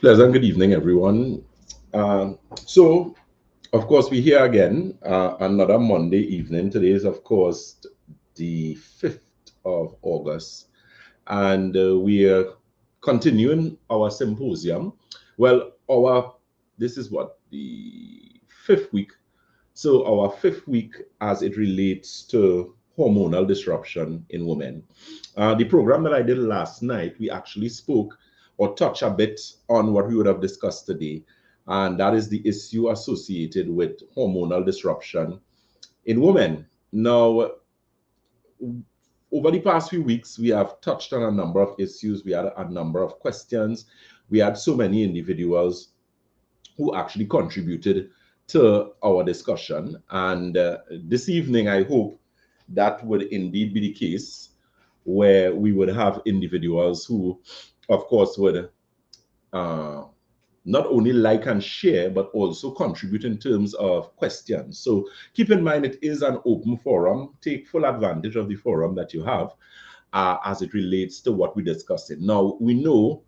Pleasant good evening, everyone. So, of course, we're here again, another Monday evening. Today is, of course, the 5th of August, and we are continuing our symposium. Well, this is what, the 5th week. So, our 5th week as it relates to hormonal disruption in women. The program that I did last night, we actually spoke or touch a bit on what we would have discussed today, and that is the issue associated with hormonal disruption in women. Now, over the past few weeks, we have touched on a number of issues. We had a number of questions. We had so many individuals who actually contributed to our discussion. And this evening, I hope that would indeed be the case, where we would have individuals who, of course, would not only like and share, but also contribute in terms of questions. So keep in mind, it is an open forum. Take full advantage of the forum that you have as it relates to what we're discussing. Now, we know,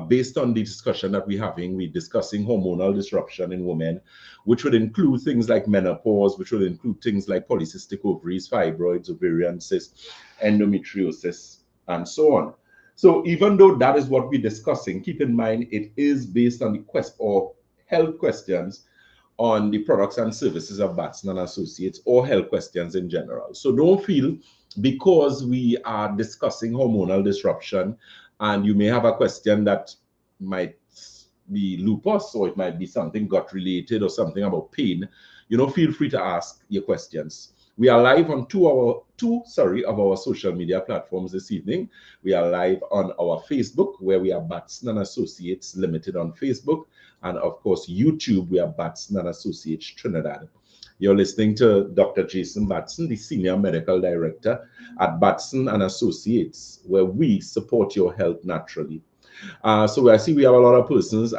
based on the discussion that we're having, we're discussing hormonal disruption in women, which would include things like menopause, which would include things like polycystic ovaries, fibroids, ovarian cysts, endometriosis, and so on. So even though that is what we're discussing, keep in mind it is based on the health questions on the products and services of Batson and Associates, or health questions in general. So don't feel because we are discussing hormonal disruption and you may have a question that might be lupus, or it might be something gut related, or something about pain, feel free to ask your questions. We are live on two of our social media platforms this evening. We are live on our Facebook, where we are Batson and Associates Limited on Facebook. And of course, YouTube, we are Batson and Associates Trinidad. You're listening to Dr. Jason Batson, the Senior Medical Director at Batson and Associates, where we support your health naturally. So I see we have a lot of persons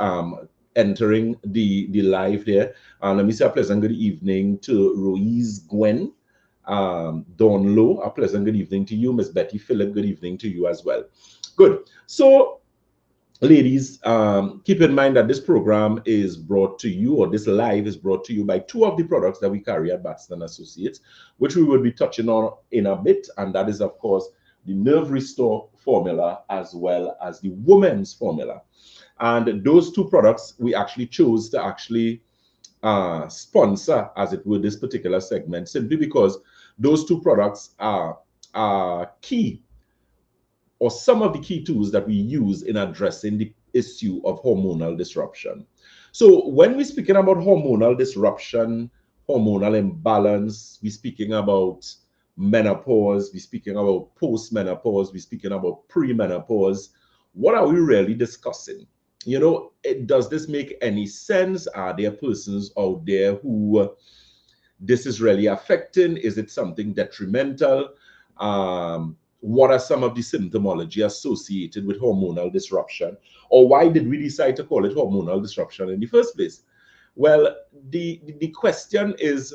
entering the live there. Let me say a pleasant good evening to Ruiz Gwen. Dawn Lowe, a pleasant good evening to you. Miss Betty Phillip, good evening to you as well. Good. So, ladies, keep in mind that this program is brought to you, or this live is brought to you by two of the products that we carry at Batson Associates, which we will be touching on in a bit. And that is, of course, the Nerve Restore formula, as well as the Women's formula. And those two products we actually chose to actually sponsor, as it were, this particular segment, simply because those two products are key, or some of the key tools that we use in addressing the issue of hormonal disruption. So when we're speaking about hormonal disruption, hormonal imbalance, we're speaking about menopause, we're speaking about postmenopause, we're speaking about premenopause, what are we really discussing? Does this make any sense? Are there persons out there who this is really affecting? Is it something detrimental? What are some of the symptomology associated with hormonal disruption? Or why did we decide to call it hormonal disruption in the first place? Well, the question is,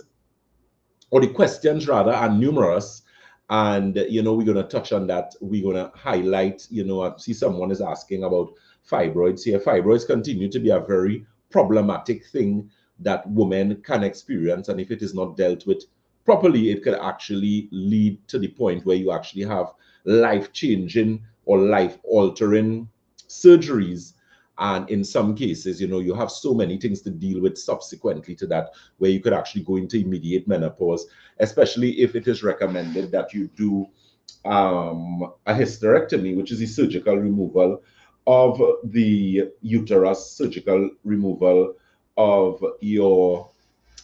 or the questions rather, are numerous. And, we're going to touch on that. We're going to highlight, I see someone is asking about fibroids here. Fibroids continue to be a very problematic thing that women can experience. And if it is not dealt with properly, it could actually lead to the point where you actually have life-changing or life-altering surgeries. And in some cases, you have so many things to deal with subsequently to that, where you could actually go into immediate menopause, especially if it is recommended that you do a hysterectomy, which is the surgical removal of the uterus, surgical removal of your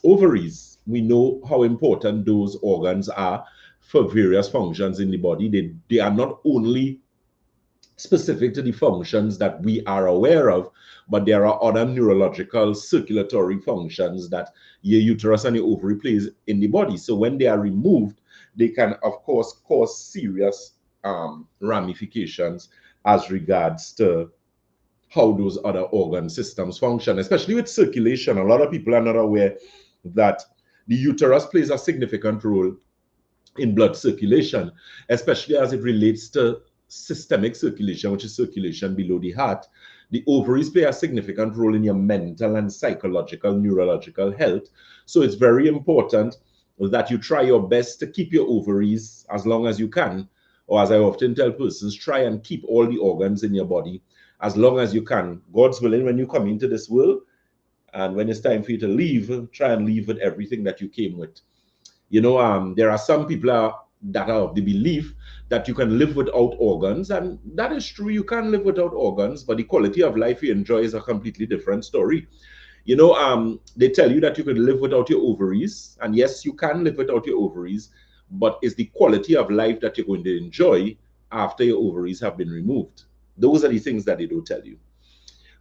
ovaries. We know how important those organs are for various functions in the body. They are not only specific to the functions that we are aware of, but there are other neurological circulatory functions that your uterus and your ovary plays in the body. So when they are removed, they can, of course, cause serious ramifications as regards to how those other organ systems function, especially with circulation. A lot of people are not aware that the uterus plays a significant role in blood circulation, especially as it relates to systemic circulation, which is circulation below the heart. The ovaries play a significant role in your mental and psychological, neurological health. So it's very important that you try your best to keep your ovaries as long as you can. Or as I often tell persons, try and keep all the organs in your body as long as you can. God's willing, when you come into this world and when it's time for you to leave, try and leave with everything that you came with. You know, there are some people that are of the belief that you can live without organs, and that is true. You can live without organs, but the quality of life you enjoy is a completely different story. You know, they tell you that you could live without your ovaries, and yes, you can live without your ovaries, but it's the quality of life that you're going to enjoy after your ovaries have been removed. Those are the things that they don't tell you.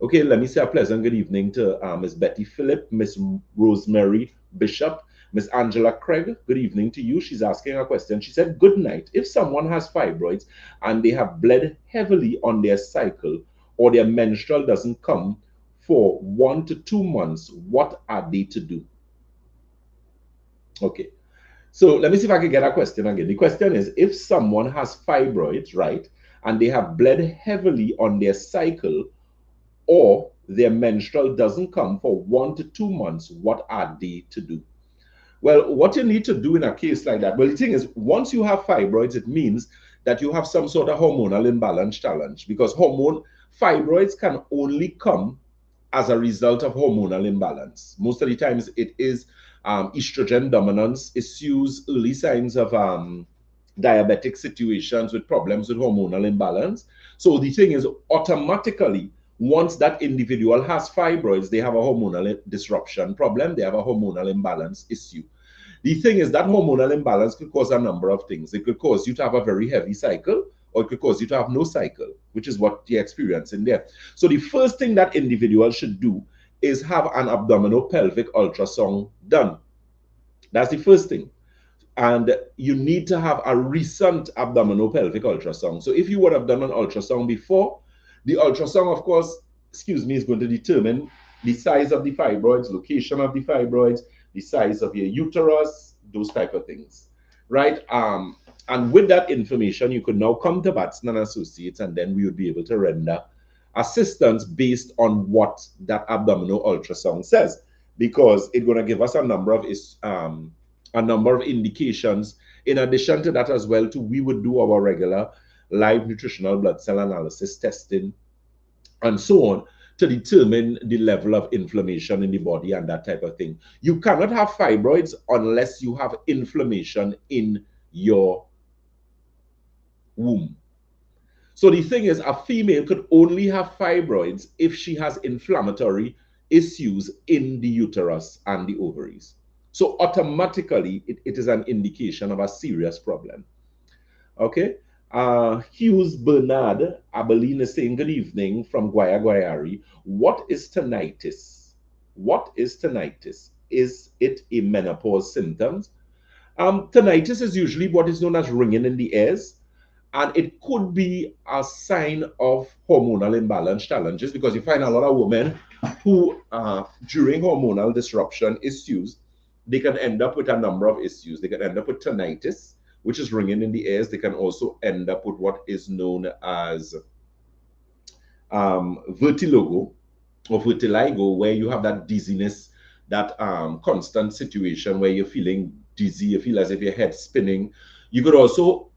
Okay, let me say a pleasant good evening to Miss Betty Phillip, Miss Rosemary Bishop, Miss Angela Craig. Good evening to you. She's asking a question. She said, good night. If someone has fibroids and they have bled heavily on their cycle or their menstrual doesn't come for 1 to 2 months, what are they to do? Okay, so let me see if I can get a question again. The question is, if someone has fibroids, right, and they have bled heavily on their cycle or their menstrual doesn't come for 1 to 2 months, what are they to do? Well, what you need to do in a case like that, well, the thing is, once you have fibroids, it means that you have some sort of hormonal imbalance challenge, because fibroids can only come as a result of hormonal imbalance. Most of the times it is estrogen dominance issues, early signs of diabetic situations with problems with hormonal imbalance. So the thing is, automatically, once that individual has fibroids, they have a hormonal disruption problem, they have a hormonal imbalance issue. The thing is that hormonal imbalance could cause a number of things. It could cause you to have a very heavy cycle, or it could cause you to have no cycle, which is what you're experiencing there. So the first thing that individual should do is have an abdominopelvic ultrasound done. That's the first thing. And you need to have a recent abdominopelvic ultrasound. So if you would have done an ultrasound before, the ultrasound, of course, is going to determine the size of the fibroids, location of the fibroids, the size of your uterus, those type of things, right? And with that information, you could now come to Batson and Associates, and then we would be able to render assistance based on what that abdominal ultrasound says, because it's going to give us a number of indications. In addition to that as well, too, we would do our regular live nutritional blood cell analysis testing and so on to determine the level of inflammation in the body and that type of thing. You cannot have fibroids unless you have inflammation in your womb. So the thing is, a female could only have fibroids if she has inflammatory issues in the uterus and the ovaries. So automatically, it is an indication of a serious problem. Okay. Hughes Bernard Abilene is saying, good evening from Guayari. What is tinnitus? What is tinnitus? Is it a menopause symptom? Tinnitus is usually what is known as ringing in the ears, and it could be a sign of hormonal imbalance challenges, because you find a lot of women who, during hormonal disruption issues, they can end up with a number of issues. They can end up with tinnitus, which is ringing in the ears. They can also end up with what is known as vertigo or vertigo, where you have that dizziness, that constant situation where you're feeling dizzy, you feel as if your head's spinning. You could also,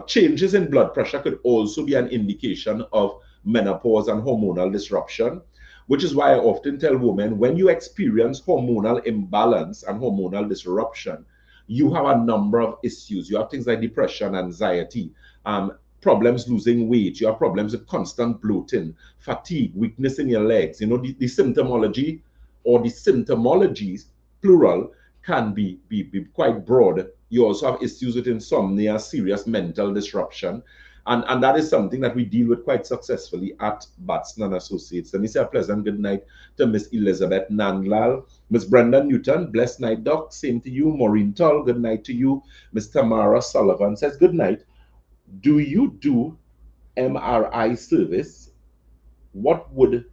changes in blood pressure could also be an indication of menopause and hormonal disruption, which is why I often tell women, when you experience hormonal imbalance and hormonal disruption, you have a number of issues. You have things like depression, anxiety, problems losing weight. You have problems with constant bloating, fatigue, weakness in your legs. You know, the symptomology or the symptomologies, plural, can be quite broad. You also have issues with insomnia, serious mental disruption. And that is something that we deal with quite successfully at Batson and Associates. Let me say a pleasant good night to Miss Elizabeth Nanglal, Miss Brenda Newton, blessed night, Doc, same to you. Maureen Tull, good night to you. Miss Tamara Sullivan says, good night. Do you do MRI service? What would...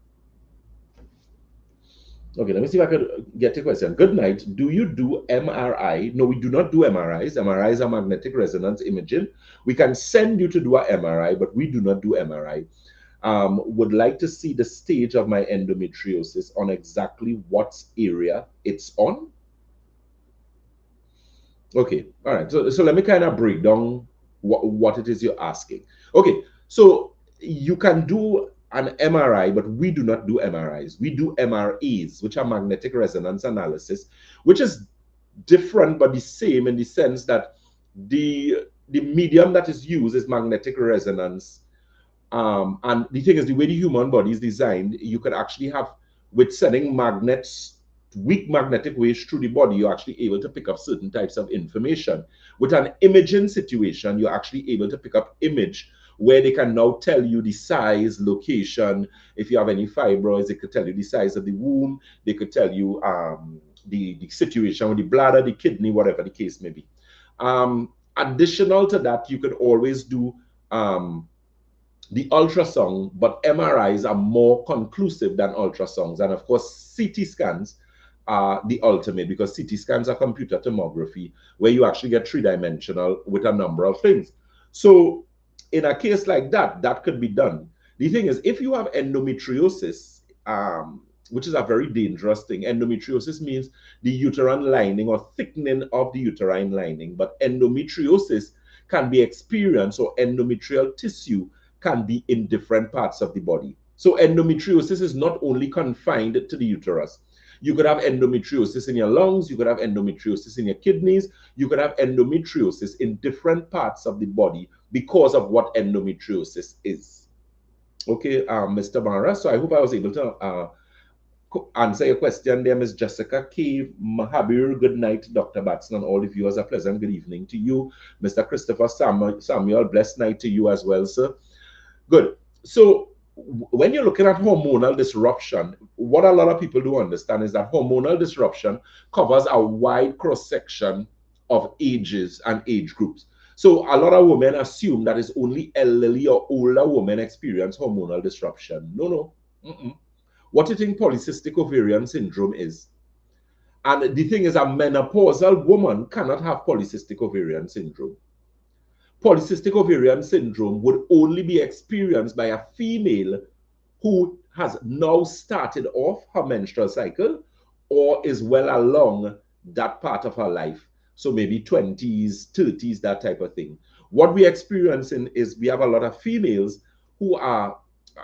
Okay, let me see if I could get your question. Good night. Do you do MRI? No, we do not do MRIs. MRIs are magnetic resonance imaging. We can send you to do an MRI, but we do not do MRI. would like to see the stage of my endometriosis on exactly what area it's on. Okay, all right. So let me kind of break down what it is you're asking. Okay, so you can do an MRI, but we do not do MRIs. We do MRAs, which are magnetic resonance analysis, which is different but the same in the sense that the medium that is used is magnetic resonance. And the thing is, the way the human body is designed, you can actually have, with sending magnets, weak magnetic waves through the body, you're actually able to pick up certain types of information. With an imaging situation, you're actually able to pick up image where they can now tell you the size, location. If you have any fibroids, they could tell you the size of the womb. They could tell you the situation with the bladder, the kidney, whatever the case may be. Additional to that, you could always do the ultrasound, but MRIs are more conclusive than ultrasounds. And of course, CT scans are the ultimate, because CT scans are computer tomography, where you actually get three-dimensional with a number of things. So in a case like that, that could be done. The thing is, if you have endometriosis, which is a very dangerous thing. Endometriosis means the uterine lining or thickening of the uterine lining, but endometriosis can be experienced, or endometrial tissue can be in different parts of the body. So endometriosis is not only confined to the uterus. You could have endometriosis in your lungs, you could have endometriosis in your kidneys, you could have endometriosis in different parts of the body because of what endometriosis is. Okay, Mr. Mara, so I hope I was able to answer your question there, Ms. Jessica K. Mahabir. Good night, Dr. Batson, and all the viewers. A pleasant good evening to you. Mr. Christopher Samuel, blessed night to you as well, sir. Good. So when you're looking at hormonal disruption, what a lot of people do understand is that hormonal disruption covers a wide cross-section of ages and age groups. So a lot of women assume that it's only elderly or older women experience hormonal disruption. No. What do you think polycystic ovarian syndrome is? And the thing is, a menopausal woman cannot have polycystic ovarian syndrome. Polycystic ovarian syndrome would only be experienced by a female who has now started off her menstrual cycle or is well along that part of her life. So maybe 20s, 30s, that type of thing. What we're experiencing is we have a lot of females who are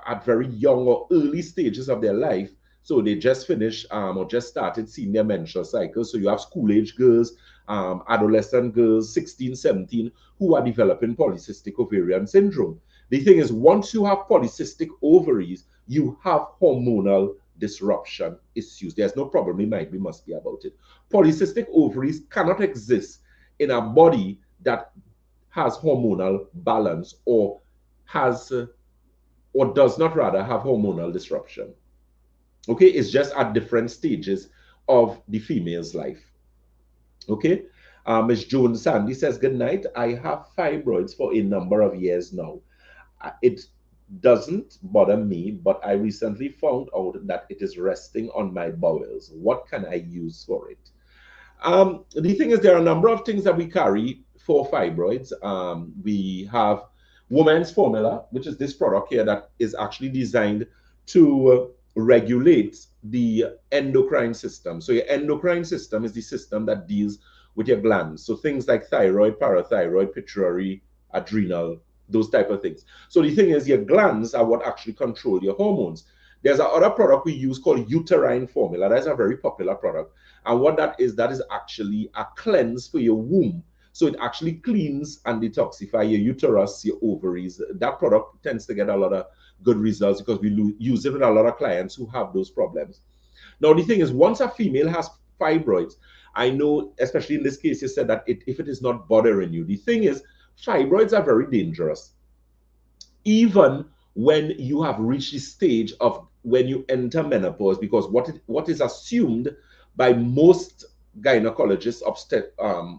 at very young or early stages of their life. So they just finished or just started seeing their menstrual cycle. So you have school-age girls, adolescent girls, 16, 17, who are developing polycystic ovarian syndrome. The thing is, once you have polycystic ovaries, you have hormonal disruption issues. There's no problem, it must be about it. Polycystic ovaries cannot exist in a body that has hormonal balance or has or does not rather have hormonal disruption. Okay, it's just at different stages of the female's life. Okay, Ms. Jones Sandy says, good night. I have fibroids for a number of years now. It doesn't bother me, but I recently found out that it is resting on my bowels. What can I use for it? The thing is, there are a number of things that we carry for fibroids. We have Woman's Formula, which is this product here that is actually designed to regulate the endocrine system. So your endocrine system is the system that deals with your glands. So things like thyroid, parathyroid, pituitary, adrenal, those type of things. So the thing is, your glands are what actually control your hormones. There's another product we use called Uterine Formula. That's a very popular product. And what that is actually a cleanse for your womb. So it actually cleans and detoxifies your uterus, your ovaries. That product tends to get a lot of good results because we use it with a lot of clients who have those problems. Now, the thing is, once a female has fibroids, I know, especially in this case, you said that if it is not bothering you. The thing is, fibroids are very dangerous. Even when you have reached the stage of when you enter menopause, because what is assumed by most gynecologists,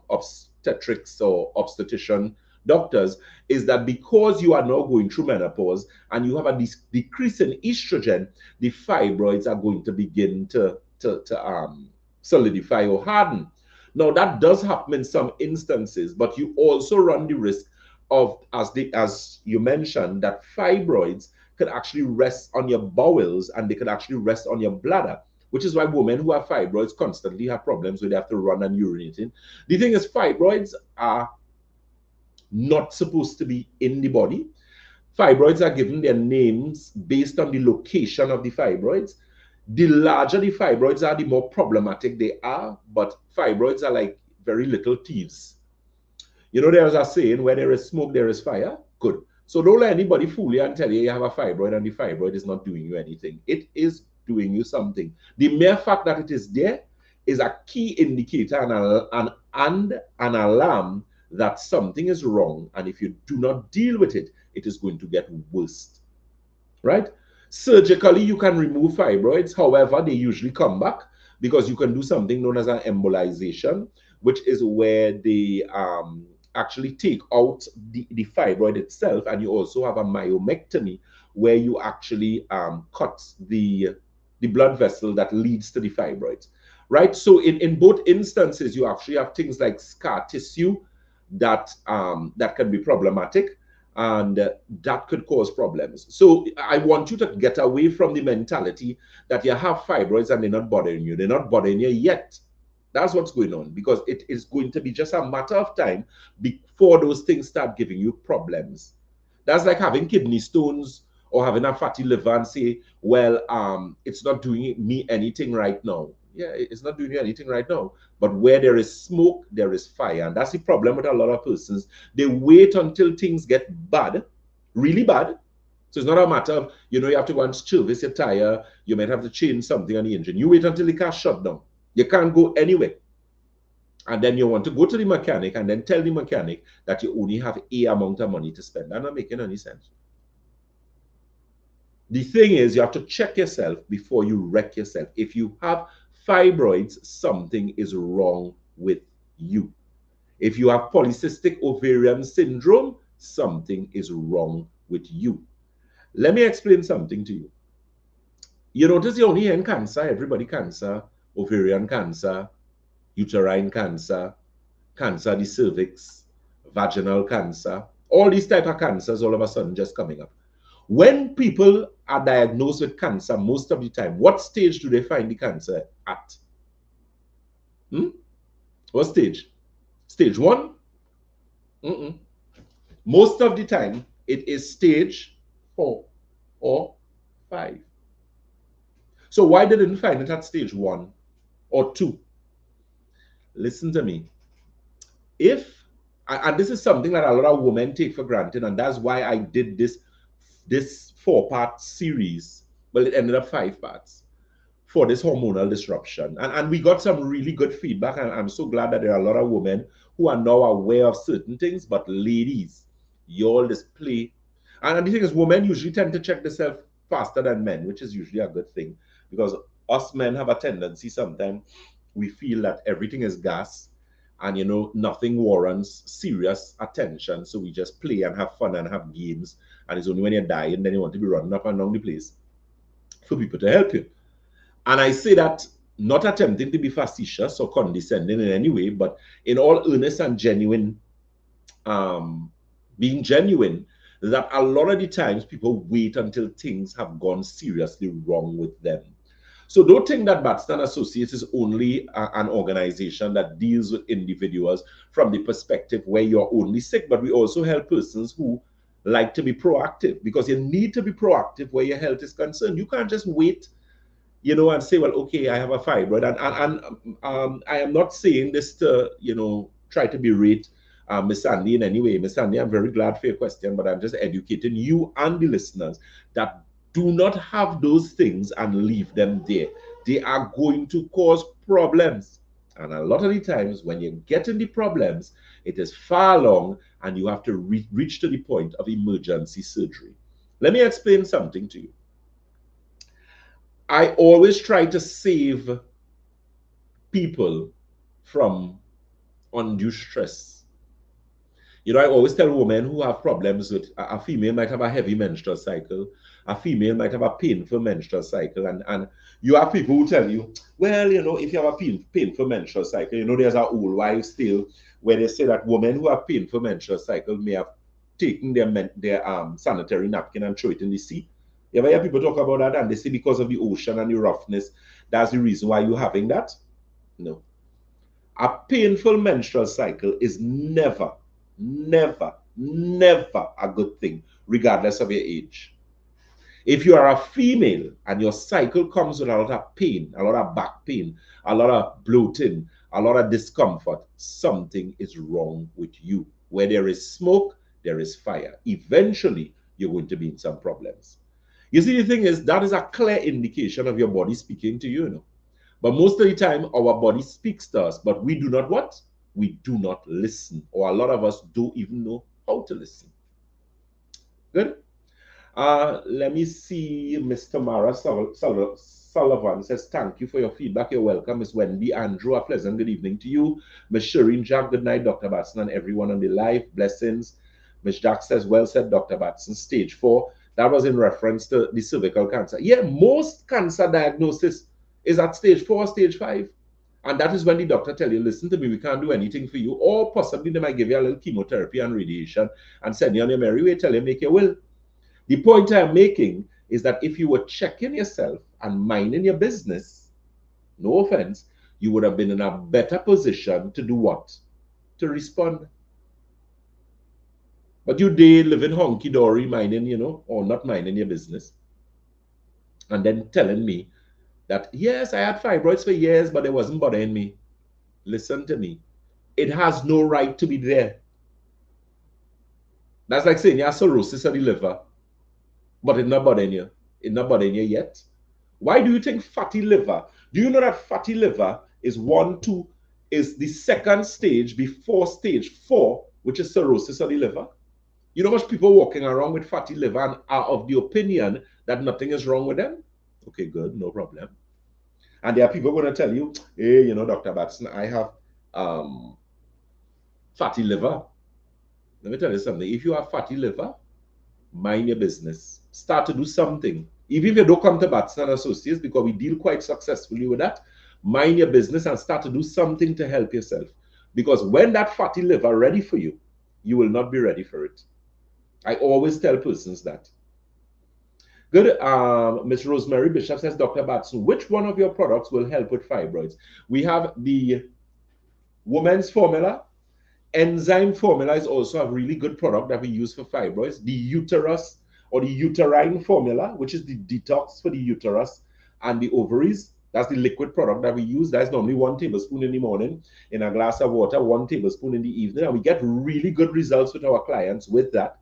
obstetrics or obstetrician doctors, is that because you are now going through menopause and you have a decrease in estrogen, the fibroids are going to begin to solidify or harden. Now, that does happen in some instances, but you also run the risk of, as you mentioned, that fibroids could actually rest on your bowels and they could actually rest on your bladder, which is why women who have fibroids constantly have problems where they have to run and urinate in. The thing is, fibroids are not supposed to be in the body. Fibroids are given their names based on the location of the fibroids. The larger the fibroids are, the more problematic they are, but fibroids are like very little thieves. You know, there's a saying, where there is smoke, there is fire. Good. So don't let anybody fool you and tell you you have a fibroid and the fibroid is not doing you anything. It is doing you something. The mere fact that it is there is a key indicator and an alarm that something is wrong. And if you do not deal with it, it is going to get worse. Right? Surgically, you can remove fibroids. However, they usually come back because you can do something known as an embolization, which is where they actually take out the fibroid itself, and you also have a myomectomy where you actually cut the blood vessel that leads to the fibroids, right? So in both instances, you actually have things like scar tissue that can be problematic, and that could cause problems. So I want you to get away from the mentality that you have fibroids and they're not bothering you. They're not bothering you yet. That's what's going on, because it is going to be just a matter of time before those things start giving you problems. That's like having kidney stones or having a fatty liver and say, well, it's not doing me anything right now. Yeah, it's not doing you anything right now. But where there is smoke, there is fire. And that's the problem with a lot of persons. They wait until things get bad, really bad. So it's not a matter of, you have to go and service your tire. You might have to change something on the engine. You wait until the car shut down. You can't go anywhere. And then you want to go to the mechanic and then tell the mechanic that you only have a amount of money to spend. That's not making any sense. The thing is, you have to check yourself before you wreck yourself. If you have fibroids, something is wrong with you. If you have polycystic ovarian syndrome, something is wrong with you. Let me explain something to you. You notice you only hear in cancer, everybody cancer, ovarian cancer, uterine cancer, cancer of the cervix, vaginal cancer, all these type of cancers all of a sudden just coming up. When people are diagnosed with cancer, most of the time, what stage do they find the cancer at? What stage? Stage 1? Most of the time, it is stage 4 or 5. So why they didn't find it at stage 1 or 2? Listen to me. And this is something that a lot of women take for granted, and that's why I did this 4-part series. Well, it ended up 5 parts for this hormonal disruption. And we got some really good feedback, and I'm so glad that there are a lot of women who are now aware of certain things. But ladies, you all display. And the thing is, women usually tend to check themselves faster than men, which is usually a good thing, because us men have a tendency sometimes, we feel that everything is gas and nothing warrants serious attention, so we just play and have fun and have games, and it's only when you're dying then you want to be running up and down the place for people to help you. And I say that not attempting to be facetious or condescending in any way, but in all earnest and genuine, being genuine, that a lot of the times people wait until things have gone seriously wrong with them. So don't think that Batson Associates is only an organization that deals with individuals from the perspective where you're only sick, but we also help persons who like to be proactive, because you need to be proactive where your health is concerned. You can't just wait, and say, well, okay, I have a fibroid. And I am not saying this to, try to berate Miss Sandy in any way. Miss Sandy, I'm very glad for your question, but I'm just educating you and the listeners that do not have those things and leave them there. They are going to cause problems. And a lot of the times when you get in the problems, it is far long and you have to reach to the point of emergency surgery. Let me explain something to you. I always try to save people from undue stress. I always tell women who have problems with, a female might have a heavy menstrual cycle, a female might have a painful menstrual cycle, and you have people who tell you, well, if you have a painful menstrual cycle, there's an old wives' tale where they say that women who have painful menstrual cycle may have taken their sanitary napkin and throw it in the sea. You ever hear people talk about that and they say because of the ocean and the roughness, that's the reason why you're having that? No. A painful menstrual cycle is never, never, never a good thing, regardless of your age. If you are a female and your cycle comes with a lot of pain, a lot of back pain, a lot of bloating, a lot of discomfort, something is wrong with you. Where there is smoke, there is fire. Eventually, you're going to be in some problems. You see, the thing is, that is a clear indication of your body speaking to you, you know. But most of the time, our body speaks to us, but we do not what? We do not listen, or a lot of us don't even know how to listen. Good? Let me see. Miss Tamara Sullivan says, thank you for your feedback. You're welcome. Miss Wendy Andrew, a pleasant good evening to you. Miss Shireen Jack, good night, Dr. Batson and everyone on the live. Blessings. Miss Jack says, well said, Dr. Batson. Stage 4. That was in reference to the cervical cancer. Yeah, most cancer diagnosis is at stage 4, stage 5. And that is when the doctor tell you, listen to me, we can't do anything for you. Or possibly they might give you a little chemotherapy and radiation and send you on your merry way, tell you, make your will. The point I'm making is that if you were checking yourself and minding your business, no offense, you would have been in a better position to do what? To respond. But you did living honky-dory, minding, you know, or not minding your business. And then telling me that, yes, I had fibroids for years, but it wasn't bothering me. Listen to me. It has no right to be there. That's like saying you have cirrhosis of the liver, but it's not bothering you. It's not bothering you yet. Why do you think fatty liver? Do you know that fatty liver is is the second stage before stage 4, which is cirrhosis of the liver? You know much people walking around with fatty liver and are of the opinion that nothing is wrong with them? Okay, good, no problem. And there are people going to tell you, hey, you know, Dr. Batson, I have fatty liver. Let me tell you something. If you have fatty liver, mind your business. Start to do something. Even if you don't come to Batson and Associates, because we deal quite successfully with that, mind your business and start to do something to help yourself. Because when that fatty liver ready for you, you will not be ready for it. I always tell persons that. Good. Ms. Rosemary Bishop says, Dr. Batson, which one of your products will help with fibroids? We have the woman's formula. Enzyme formula is also a really good product that we use for fibroids. The uterus or the uterine formula, which is the detox for the uterus and the ovaries. That's the liquid product that we use. That's normally 1 tablespoon in the morning in a glass of water, 1 tablespoon in the evening. And we get really good results with our clients with that.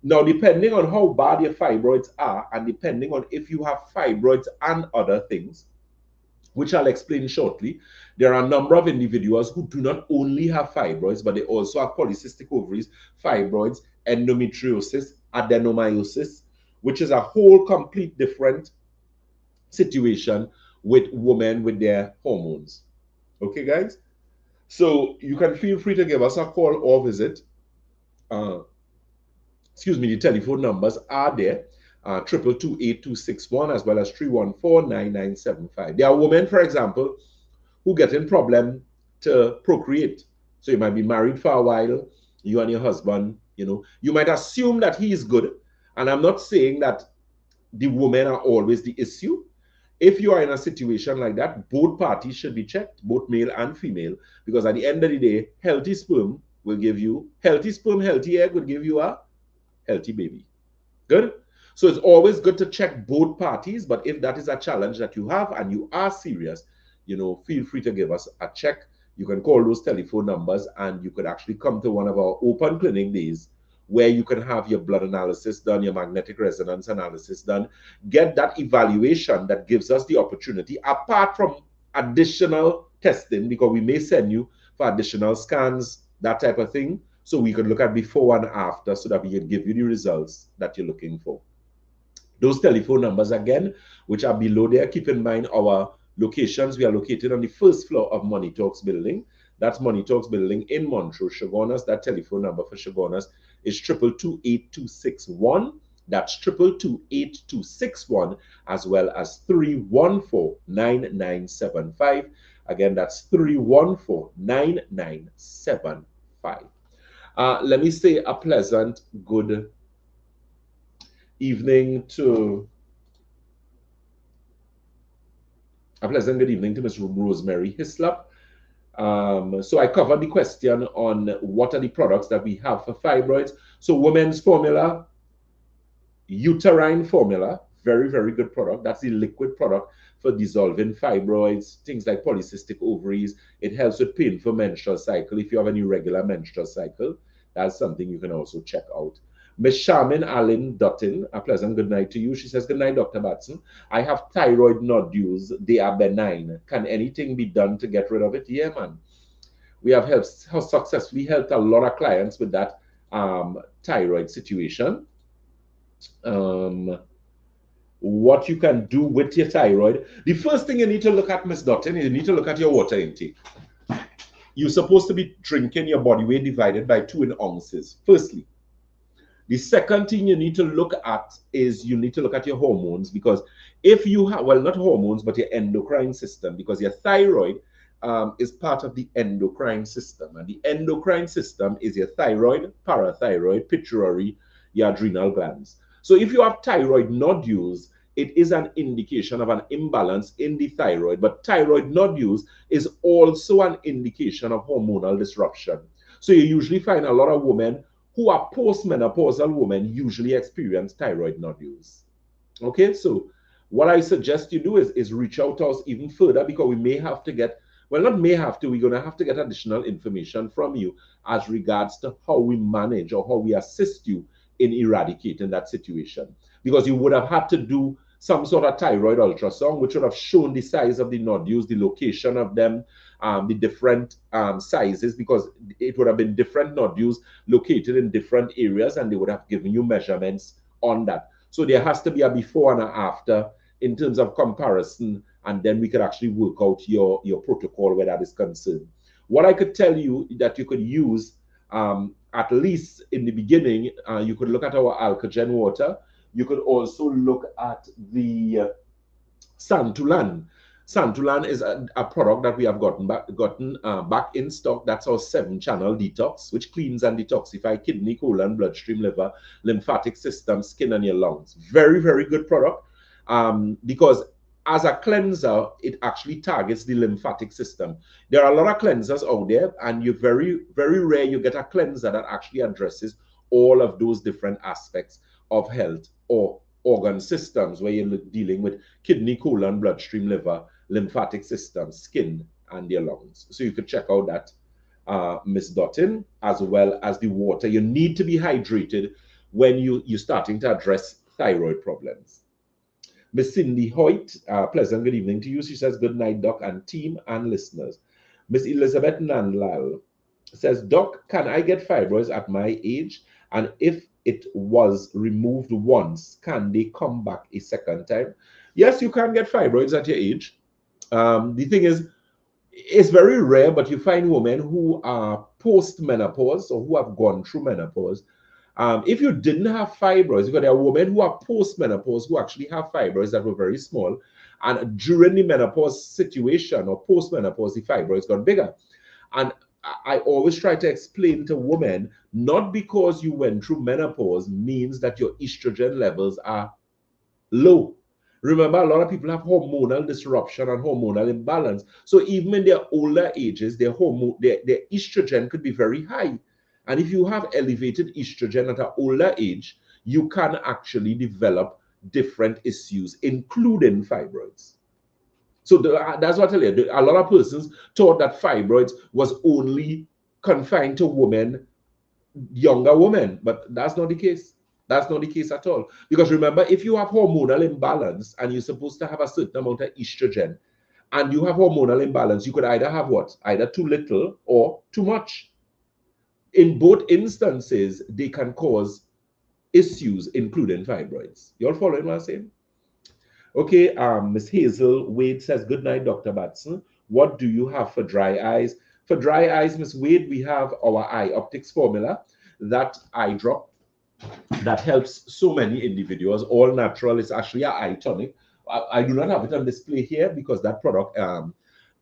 Now, depending on how bad your fibroids are and depending on if you have fibroids and other things, which I'll explain shortly, there are a number of individuals who do not only have fibroids, but they also have polycystic ovaries, fibroids, endometriosis, adenomyosis, which is a whole complete different situation with women with their hormones. Okay, guys? So you can feel free to give us a call or visit. The telephone numbers are there. 222-8261 as well as 314-9975. There are women, for example, who get in problem to procreate. So you might be married for a while, you and your husband, you know, you might assume that he is good. And I'm not saying that the women are always the issue. If you are in a situation like that, both parties should be checked, both male and female, because at the end of the day, healthy sperm will give you, healthy sperm, healthy egg will give you a healthy baby. Good? So it's always good to check both parties, but if that is a challenge that you have and you are serious, you know, feel free to give us a check. You can call those telephone numbers and you could actually come to one of our open clinic days where you can have your blood analysis done, your magnetic resonance analysis done, get that evaluation that gives us the opportunity, apart from additional testing, because we may send you for additional scans, that type of thing, so we can look at before and after so that we can give you the results that you're looking for. Those telephone numbers again, which are below there, keep in mind our locations. We are located on the first floor of Money Talks building. That's Money Talks building in Montrose, Chaguanas. That telephone number for Chaguanas is 222-8261. That's 222-8261, as well as 314-9975. Again, that's 314-9975. Let me say a pleasant good evening to A pleasant good evening to Ms. Rosemary Hislop. So I covered the question on what are the products that we have for fibroids. So women's formula, uterine formula, very, very good product. That's the liquid product for dissolving fibroids, things like polycystic ovaries. It helps with painful menstrual cycle. If you have an irregular menstrual cycle, that's something you can also check out. Ms. Charmin Allen Dutton, a pleasant good night to you. She says, good night, Dr. Batson. I have thyroid nodules. They are benign. Can anything be done to get rid of it? Yeah, man. We have successfully helped a lot of clients with that thyroid situation. What you can do with your thyroid. The first thing you need to look at, Ms. Dutton, you need to look at your water intake. You're supposed to be drinking your body weight divided by 2 in ounces, firstly. The second thing you need to look at is you need to look at your hormones, because if you have, well, not hormones, but your endocrine system, because your thyroid is part of the endocrine system. And the endocrine system is your thyroid, parathyroid, pituitary, your adrenal glands. So if you have thyroid nodules, it is an indication of an imbalance in the thyroid. But thyroid nodules is also an indication of hormonal disruption. So you usually find a lot of women who are postmenopausal women usually experience thyroid nodules. Okay, so what I suggest you do is reach out to us even further, because we may have to get, well, not may have to, we're going to have to get additional information from you as regards to how we manage or how we assist you in eradicating that situation. Because you would have had to do some sort of thyroid ultrasound, which would have shown the size of the nodules, the location of them, the different sizes, because it would have been different nodules located in different areas, and they would have given you measurements on that. So there has to be a before and a after in terms of comparison, and then we could actually work out your protocol where that is concerned. What I could tell you that you could use, at least in the beginning, you could look at our Alcogen water. You could also look at the Santulan. Santulan is a product that we have gotten back in stock. That's our 7-channel detox, which cleans and detoxifies kidney, colon, bloodstream, liver, lymphatic system, skin, and your lungs. Very, very good product, because as a cleanser, it actually targets the lymphatic system. There are a lot of cleansers out there, and you're very, very rare you get a cleanser that actually addresses all of those different aspects of health or organ systems, where you're dealing with kidney, colon, bloodstream, liver, lymphatic system, skin, and your lungs. So you could check out that, Ms. Dutton, as well as the water. You need to be hydrated when you're starting to address thyroid problems. Miss Cindy Hoyt, pleasant good evening to you. She says, good night, Doc, and team and listeners. Miss Elizabeth Nanlal says, Doc, can I get fibroids at my age? And if it was removed once, can they come back a second time? Yes, you can get fibroids at your age. The thing is, it's very rare, but you find women who are post-menopause or who have gone through menopause. If you didn't have fibroids, because there are women who are post-menopause who actually have fibroids that were very small, and during the menopause situation or post-menopause, the fibroids got bigger. And I always try to explain to women, not because you went through menopause means that your estrogen levels are low. Remember, a lot of people have hormonal disruption and hormonal imbalance. So even in their older ages, their estrogen could be very high. And if you have elevated estrogen at an older age, you can actually develop different issues, including fibroids. So that's what I tell you. A lot of persons thought that fibroids was only confined to women, younger women, but that's not the case. That's not the case at all. Because remember, if you have hormonal imbalance and you're supposed to have a certain amount of estrogen, and you have hormonal imbalance, you could either have what? Either too little or too much. In both instances, they can cause issues, including fibroids. You all following what I'm saying? Okay, Miss Hazel Wade says, good night, Dr. Batson. What do you have for dry eyes? For dry eyes, Miss Wade, we have our eye optics formula, that eye drop that helps so many individuals. All natural. It's actually an eye tonic. I do not have it on display here because that product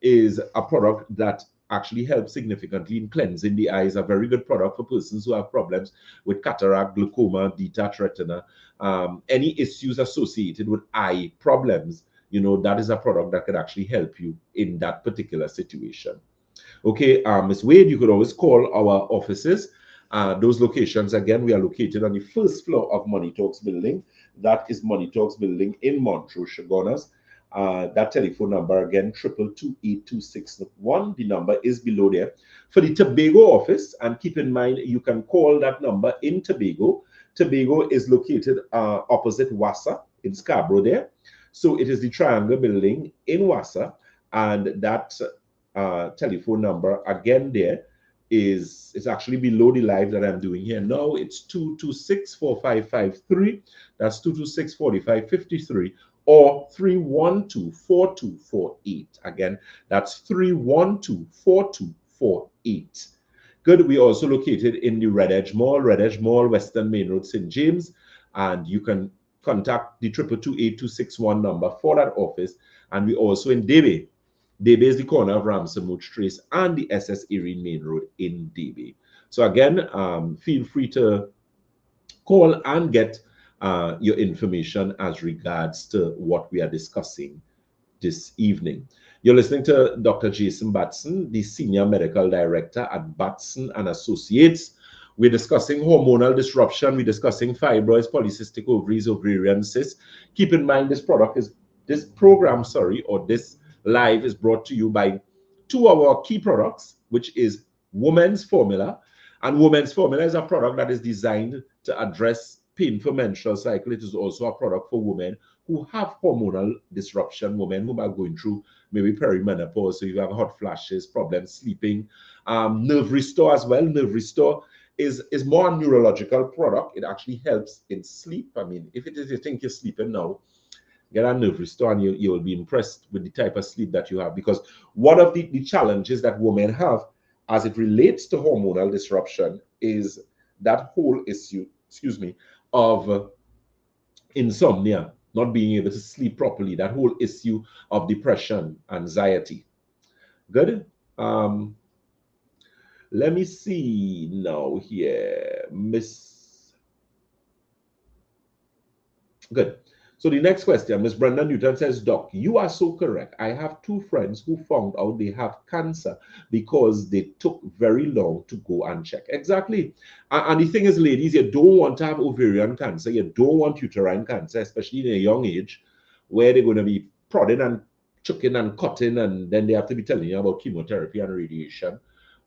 is a product that actually helps significantly in cleansing the eyes. A very good product for persons who have problems with cataract, glaucoma, detached retina, any issues associated with eye problems. you know, that is a product that could actually help you in that particular situation. Okay, Ms. Wade, you could always call our offices. Those locations, again, we are located on the first floor of Money Talks building. That is Money Talks building in Montrose, Chaguanas. That telephone number again, 222-82661. The number is below there. For the Tobago office, and keep in mind, you can call that number in Tobago. Tobago is located opposite WASA in Scarborough there. So it is the Triangle building in WASA, and that telephone number again there is actually below the live that I'm doing here now. It's 226-4553. That's 226-4553 or 312-4248. Again, that's 312-4248. Good. We also located in the Red Edge Mall, Western Main Road, St. James, and you can contact the 222-8261 number for that office. And we also in Debe. Debe is the corner of Ramsey Trace and the SS Erin Main Road in Debe. So again, feel free to call and get your information as regards to what we are discussing this evening. You're listening to Dr. Jason Batson, the Senior Medical Director at Batson and Associates. We're discussing hormonal disruption. We're discussing fibroids, polycystic ovaries, ovarian cysts. Keep in mind, this live is brought to you by two of our key products, which is Women's Formula. And Women's Formula is a product that is designed to address painful menstrual cycle. It is also a product for women who have hormonal disruption, women who are going through maybe perimenopause, so you have hot flashes, problems sleeping. Nerve Restore as well. Nerve Restore is more a neurological product. It actually helps in sleep. I mean, if you think you're sleeping now, get a Nerve Restore and you will be impressed with the type of sleep that you have. Because one of the challenges that women have as it relates to hormonal disruption is that whole issue, of insomnia, not being able to sleep properly, that whole issue of depression, anxiety. Good. Let me see now here, Good. So the next question, Ms. Brenda Newton says, Doc, you are so correct. I have two friends who found out they have cancer because they took very long to go and check. Exactly. And the thing is, ladies, you don't want to have ovarian cancer. You don't want uterine cancer, especially in a young age where they're going to be prodding and chucking and cutting, and then they have to be telling you about chemotherapy and radiation.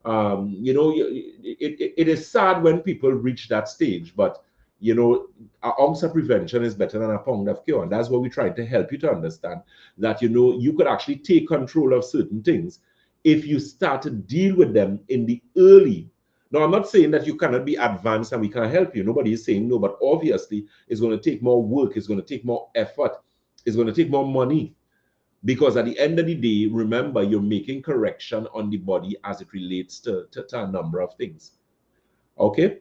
You know, it is sad when people reach that stage, but you know, an ounce of prevention is better than a pound of cure. And that's what we try to help you to understand, that, you know, you could actually take control of certain things if you start to deal with them in the early. Now, I'm not saying that you cannot be advanced and we can't help you. Nobody is saying no, but obviously it's going to take more work. It's going to take more effort. It's going to take more money. Because at the end of the day, remember, you're making correction on the body as it relates to a number of things. Okay?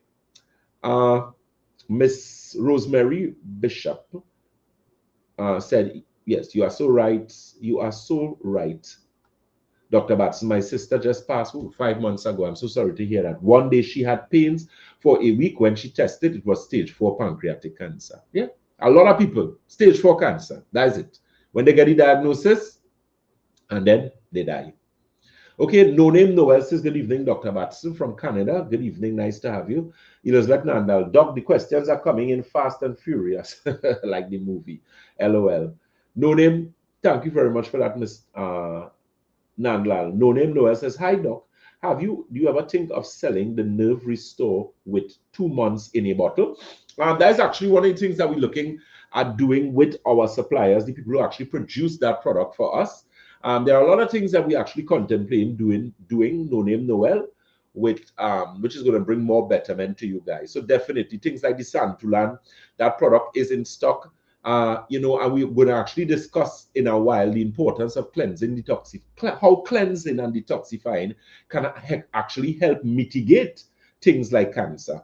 Miss Rosemary Bishop said, yes, you are so right. You are so right. Dr. Batson, my sister just passed 5 months ago. I'm so sorry to hear that. One day she had pains for a week. When she tested, it was stage 4 pancreatic cancer. Yeah, a lot of people, stage 4 cancer. That's it. When they get the diagnosis, and then they die. Okay, No Name Noel says, good evening, Dr. Batson from Canada. Good evening, nice to have you. Elizabeth Nandal, Doc, the questions are coming in fast and furious, like the movie, LOL. No Name, thank you very much for that, Miss Nandal. No Name Noel says, hi, Doc. Do you ever think of selling the Nerve Restore with 2 months in a bottle? That is actually one of the things that we're looking at doing with our suppliers, the people who actually produce that product for us. There are a lot of things that we actually contemplate doing No Name Noel with, which is going to bring more betterment to you guys. So definitely things like the Santulan, that product is in stock. You know, and we're going to actually discuss in a while the importance of cleansing, how cleansing and detoxifying can actually help mitigate things like cancer.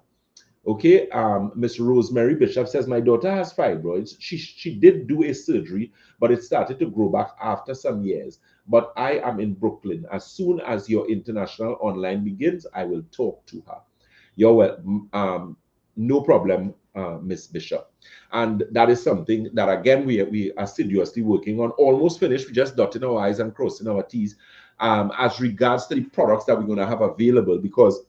Okay, Miss Rosemary Bishop says, my daughter has fibroids. She did do a surgery, but it started to grow back after some years. But I am in Brooklyn. As soon as your international online begins, I will talk to her. You're well, no problem, Miss Bishop. And that is something that, again, we are assiduously working on. Almost finished. We're just dotting our I's and crossing our T's as regards to the products that we're going to have available, because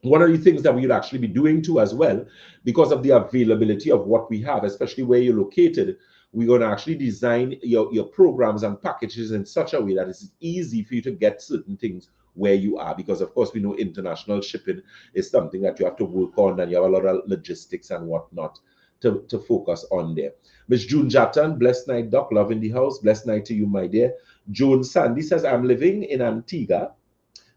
one of the things that we would actually be doing too as well, because of the availability of what we have, especially where you're located, we're going to actually design your programs and packages in such a way that it's easy for you to get certain things where you are, because of course we know international shipping is something that you have to work on, and you have a lot of logistics and whatnot to focus on there. Miss June Jatan, blessed night, Doc, love in the house, blessed night to you, my dear. Joan Sandy says, I'm living in Antigua.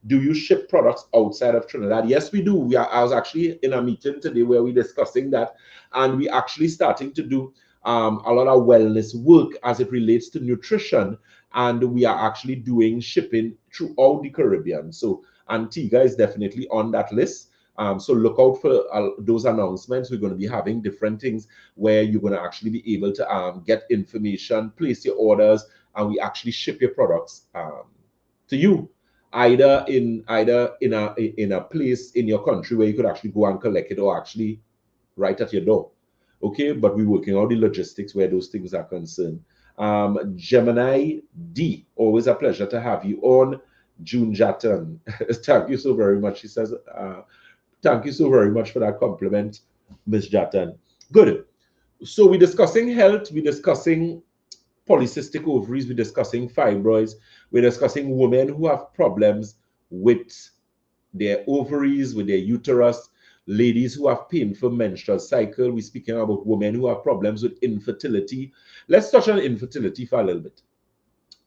Do you ship products outside of Trinidad? Yes, we do. I was actually in a meeting today where we're discussing that, and we're actually starting to do a lot of wellness work as it relates to nutrition, and we are actually doing shipping throughout the Caribbean. So Antigua is definitely on that list. So look out for those announcements. We're going to be having different things where you're going to actually be able to get information, place your orders, and we actually ship your products to you, either in a place in your country where you could actually go and collect it, or actually right at your door. Okay, but we're working out the logistics where those things are concerned. Gemini D, always a pleasure to have you on. June Jatan, thank you so very much. She says, thank you so very much for that compliment, Miss Jatan. Good. So we're discussing health, we're discussing polycystic ovaries, we're discussing fibroids, we're discussing women who have problems with their ovaries, with their uterus, ladies who have painful menstrual cycle. We're speaking about women who have problems with infertility. Let's touch on infertility for a little bit.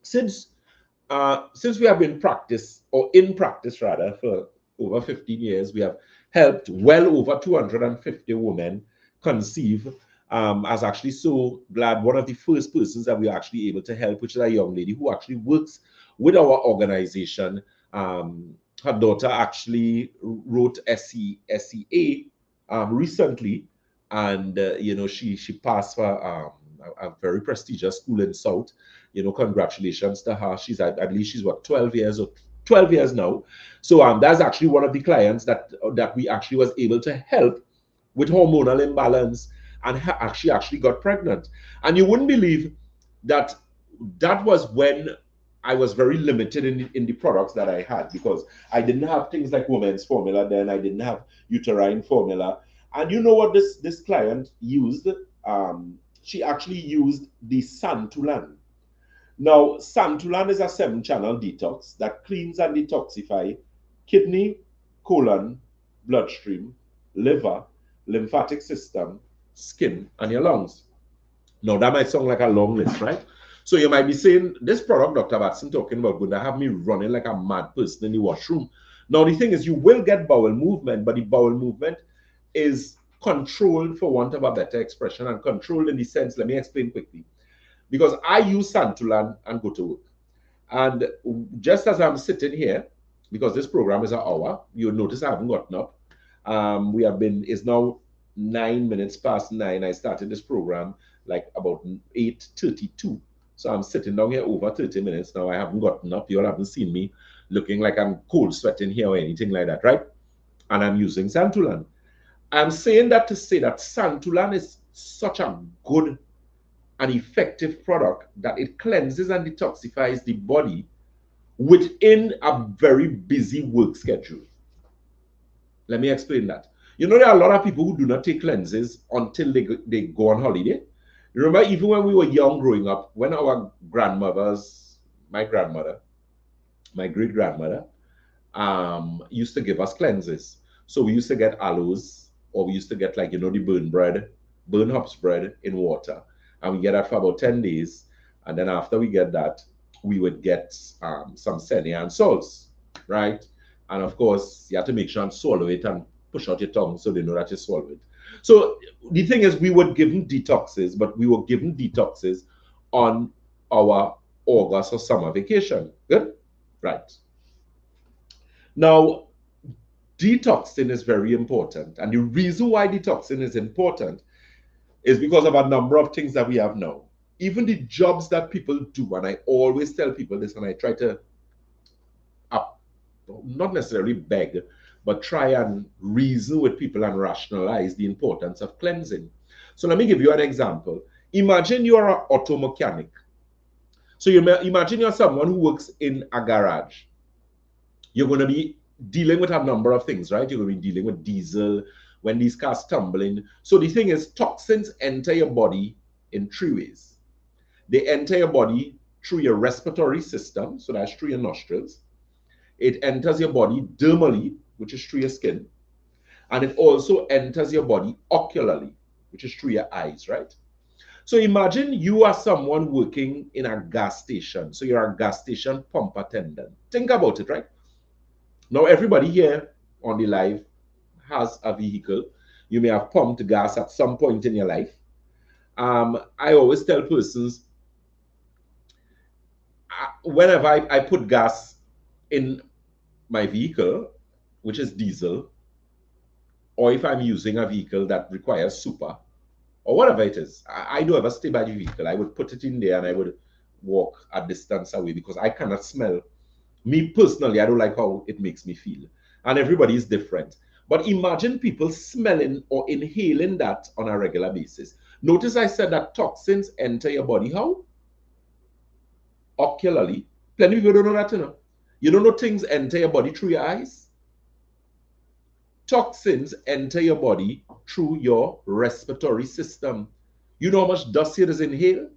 Since we have been in practice rather, for over 15 years, we have helped well over 250 women conceive. I was actually so glad. One of the first persons that we were actually able to help, which is a young lady who actually works with our organization. Her daughter actually wrote SEA recently, and she passed for a very prestigious school in South. Congratulations to her. I believe she's what, 12 years now. So that's actually one of the clients that we actually was able to help with hormonal imbalance, and she actually got pregnant. And you wouldn't believe that was when I was very limited in the products that I had, because I didn't have things like women's formula then. I didn't have uterine formula. And you know what this client used? She actually used the Santulan. Now, Santulan is a 7-channel detox that cleans and detoxifies kidney, colon, bloodstream, liver, lymphatic system, skin, and your lungs. Now, that might sound like a long list, right? So you might be saying, this product Dr. Batson talking about going to have me running like a mad person in the washroom. Now, the thing is, you will get bowel movement, but the bowel movement is controlled, for want of a better expression, and controlled in the sense, let me explain quickly. Because I use Santulan and go to work. And just as I'm sitting here, because this program is an hour, you'll notice I haven't gotten up. It's now 9 minutes past 9. I started this program like about 8:32. So I'm sitting down here over 30 minutes now. I haven't gotten up. You all haven't seen me looking like I'm cold sweating here or anything like that, right? And I'm using Santulan. I'm saying that to say that Santulan is such a good and effective product that it cleanses and detoxifies the body within a very busy work schedule. Let me explain that. There are a lot of people who do not take cleanses until they go on holiday. Remember, even when we were young growing up, when our grandmothers, my grandmother, my great-grandmother, used to give us cleanses. So we used to get aloes, or we used to get the burn hops bread in water. And we get that for about 10 days. And then after we get that, we would get some senna and salts, right? And of course, you have to make sure and swallow it and push out your tongue so they know that you swallow it. So the thing is, we were given detoxes, but we were given detoxes on our August or summer vacation. Good? Right. Now, detoxing is very important. And the reason why detoxing is important is because of a number of things that we have now. Even the jobs that people do, and I always tell people this, and I try to not necessarily beg, but try and reason with people and rationalize the importance of cleansing. So let me give you an example. Imagine you are an auto mechanic. So you imagine you're someone who works in a garage. You're going to be dealing with a number of things, right? You're going to be dealing with diesel, when these cars tumbling. So the thing is, toxins enter your body in three ways. They enter your body through your respiratory system, so that's through your nostrils. It enters your body dermally, which is through your skin. And it also enters your body ocularly, which is through your eyes, right? So imagine you are someone working in a gas station. So you're a gas station pump attendant. Think about it, right? Now, everybody here on the live has a vehicle. You may have pumped gas at some point in your life. I always tell persons, whenever I put gas in my vehicle, which is diesel, or if I'm using a vehicle that requires super, or whatever it is, I don't ever stay by the vehicle. I would put it in there and I would walk a distance away because I cannot smell. Me personally, I don't like how it makes me feel. And everybody is different. But imagine people smelling or inhaling that on a regular basis. Notice I said that toxins enter your body. How? Ocularly. Plenty of people don't know that, you know. You don't know things enter your body through your eyes. Toxins enter your body through your respiratory system. You know how much dust here is inhaled?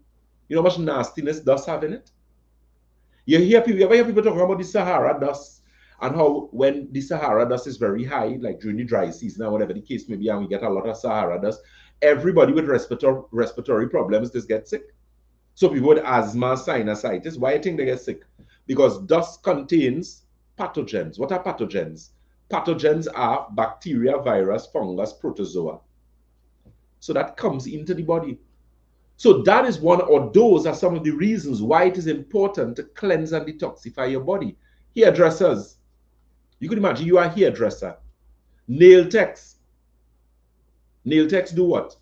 You know how much nastiness dust have in it? You ever hear people talking about the Sahara dust and how when the Sahara dust is very high, like during the dry season or whatever the case may be, and we get a lot of Sahara dust, everybody with respiratory problems just get sick. So people with asthma, sinusitis, why do you think they get sick? Because dust contains pathogens. What are pathogens? Pathogens are bacteria, virus, fungus, protozoa. So that comes into the body. So that is one, or those are some of the reasons why it is important to cleanse and detoxify your body. Hairdressers. You could imagine you are a hairdresser. Nail techs. Nail techs do what?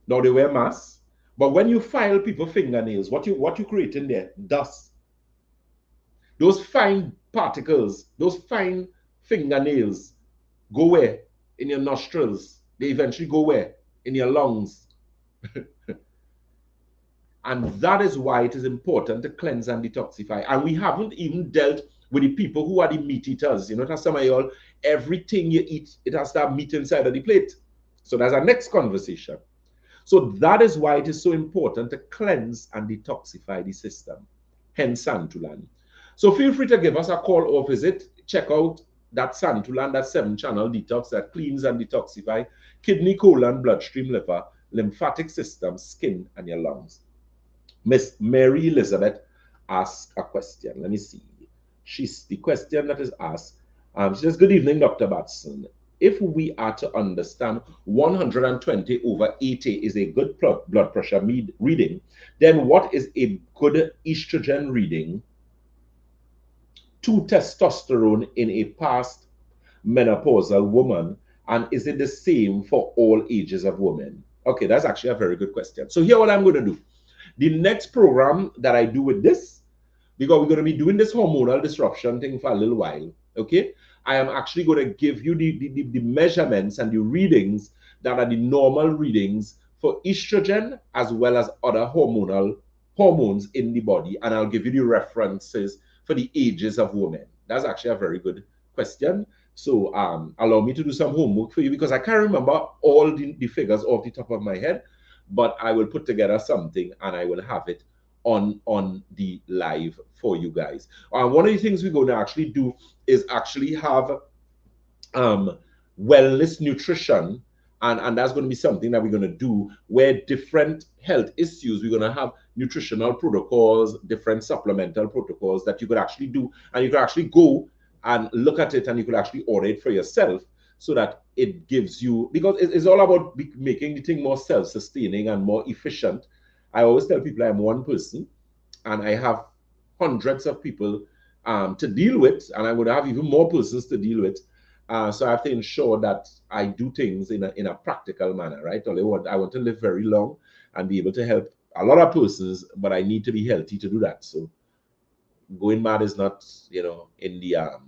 Now they wear masks. But when you file people's fingernails, what you create in there? Dust. Those fine particles, those fine fingernails go where? In your nostrils. They eventually go where? In your lungs. And that is why it is important to cleanse and detoxify. And we haven't even dealt with the people who are the meat eaters. You know, that's some of y'all, everything you eat, it has to have meat inside of the plate. So that's our next conversation. So that is why it is so important to cleanse and detoxify the system. Hence Santulan. So feel free to give us a call or visit. Check out that Santulan, that 7-channel detox that cleans and detoxify kidney, colon, bloodstream, liver, lymphatic system, skin, and your lungs. Miss Mary Elizabeth asked a question. Let me see. She's the question that is asked. She says, good evening, Dr. Batson. If we are to understand 120 over 80 is a good blood pressure reading, then what is a good estrogen reading to testosterone in a past menopausal woman? And is it the same for all ages of women? Okay, that's actually a very good question. So here what I'm going to do. The next program that I do with this, because we're going to be doing this hormonal disruption thing for a little while, okay? I am actually going to give you the measurements and the readings that are the normal readings for estrogen as well as other hormones in the body. And I'll give you the references for the ages of women. That's actually a very good question. So allow me to do some homework for you because I can't remember all the figures off the top of my head. But I will put together something and I will have it on the live for you guys. One of the things we're going to actually do is actually have wellness nutrition, and that's going to be something that we're going to do where different health issues, we're going to have nutritional protocols, different supplemental protocols that you could actually do, and you could actually go and look at it and you could actually order it for yourself, so that it gives you, because it's all about making the thing more self-sustaining and more efficient. I always tell people I'm one person and I have hundreds of people to deal with, and I would have even more persons to deal with. So I have to ensure that I do things in a practical manner, right? I want to live very long and be able to help a lot of persons, but I need to be healthy to do that. So going mad is not, you know, in the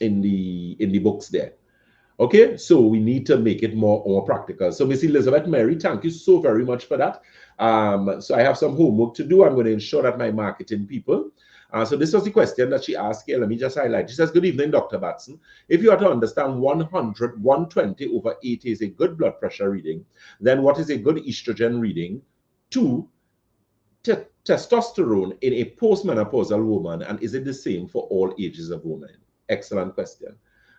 in the books there. Okay, so we need to make it more practical. So Miss Elizabeth Mary, thank you so very much for that. So I have some homework to do. I'm going to ensure that my marketing people. So this was the question that she asked here. Let me just highlight. She says, good evening, Dr. Batson. If you are to understand 100, 120/80 is a good blood pressure reading, then what is a good estrogen reading? 2, testosterone in a postmenopausal woman, and is it the same for all ages of women? Excellent question.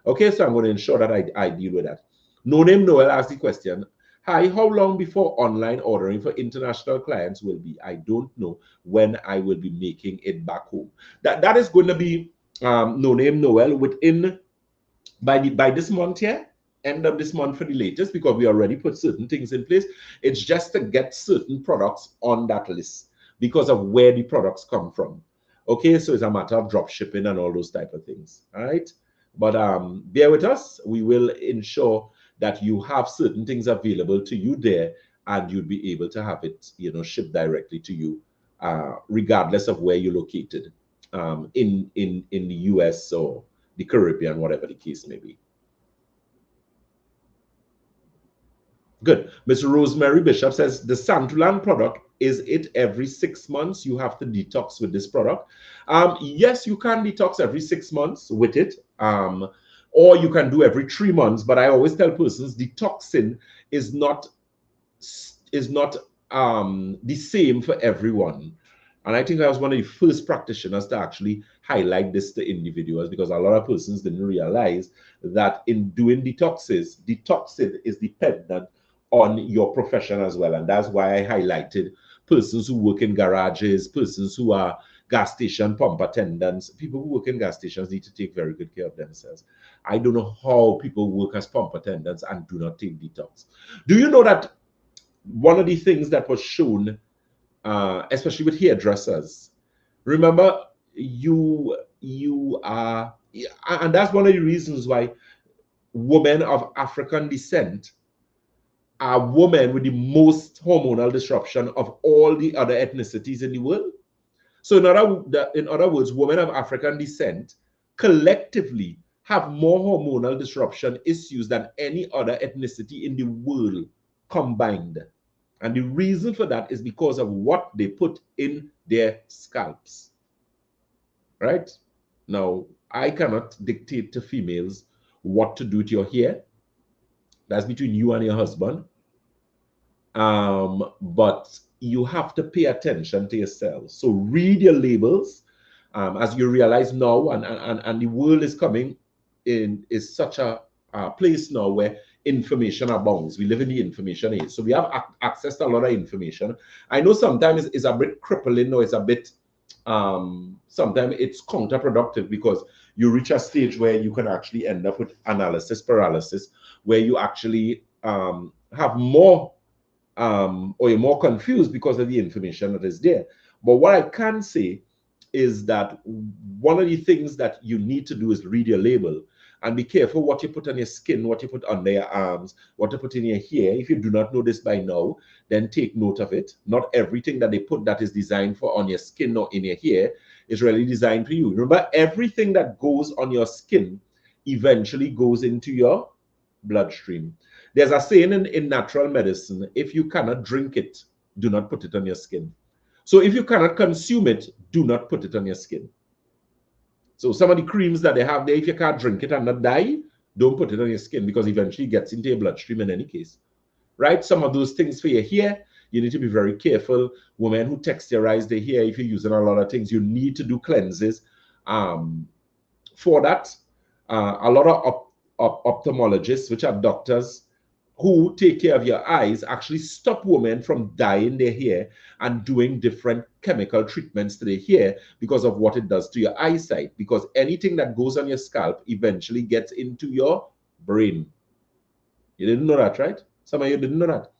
Okay, so I'm going to ensure that I deal with that. No Name Noel asked the question, hi, how long before online ordering for international clients will be? I don't know when I will be making it back home. That is going to be No Name Noel within by this month here, end of this month for the latest, because we already put certain things in place. It's just to get certain products on that list because of where the products come from. Okay, so it's a matter of drop shipping and all those type of things. All right, but bear with us. We will ensure that you have certain things available to you there, and you'd be able to have it, you know, shipped directly to you, regardless of where you're located, in the US or the Caribbean, whatever the case may be. Good. Mr. Rosemary Bishop says the Santulan product, is it every 6 months you have to detox with this product? Yes, you can detox every 6 months with it, or you can do every 3 months. But I always tell persons detoxing is not the same for everyone. And I think I was one of the first practitioners to actually highlight this to individuals, because a lot of persons didn't realize that in doing detoxing is dependent on your profession as well. And that's why I highlighted persons who work in garages, persons who are gas station pump attendants. People who work in gas stations need to take very good care of themselves. I don't know how people work as pump attendants and do not take detox. Do you know that one of the things that was shown, especially with hairdressers, remember, you are, and that's one of the reasons why women of African descent are women with the most hormonal disruption of all the other ethnicities in the world. So in other words, women of African descent collectively have more hormonal disruption issues than any other ethnicity in the world combined. And the reason for that is because of what they put in their scalps. Right? Now, I cannot dictate to females what to do to your hair. That's between you and your husband. But you have to pay attention to yourself. So read your labels, as you realize now, and the world is coming in, is such a place now where information abounds. We live in the information age, so we have access to a lot of information. I know sometimes it's a bit crippling, or it's a bit sometimes it's counterproductive, because you reach a stage where you can actually end up with analysis paralysis, where you actually have more or you're more confused because of the information that is there. But what I can say is that one of the things that you need to do is read your label and be careful what you put on your skin, what you put under your arms, what you put in your hair. If you do not know this by now, then take note of it. Not everything that they put that is designed for on your skin or in your hair is really designed for you. Remember, everything that goes on your skin eventually goes into your bloodstream. There's a saying in natural medicine, if you cannot drink it, do not put it on your skin. So if you cannot consume it, do not put it on your skin. So some of the creams that they have there, if you can't drink it and not die, don't put it on your skin, because eventually it gets into your bloodstream in any case. Right? Some of those things for your hair, you need to be very careful. Women who texturize their hair, if you're using a lot of things, you need to do cleanses. For that, a lot of ophthalmologists, which are doctors who take care of your eyes, actually stop women from dyeing their hair and doing different chemical treatments to their hair because of what it does to your eyesight. Because anything that goes on your scalp eventually gets into your brain. You didn't know that, right? Some of you didn't know that.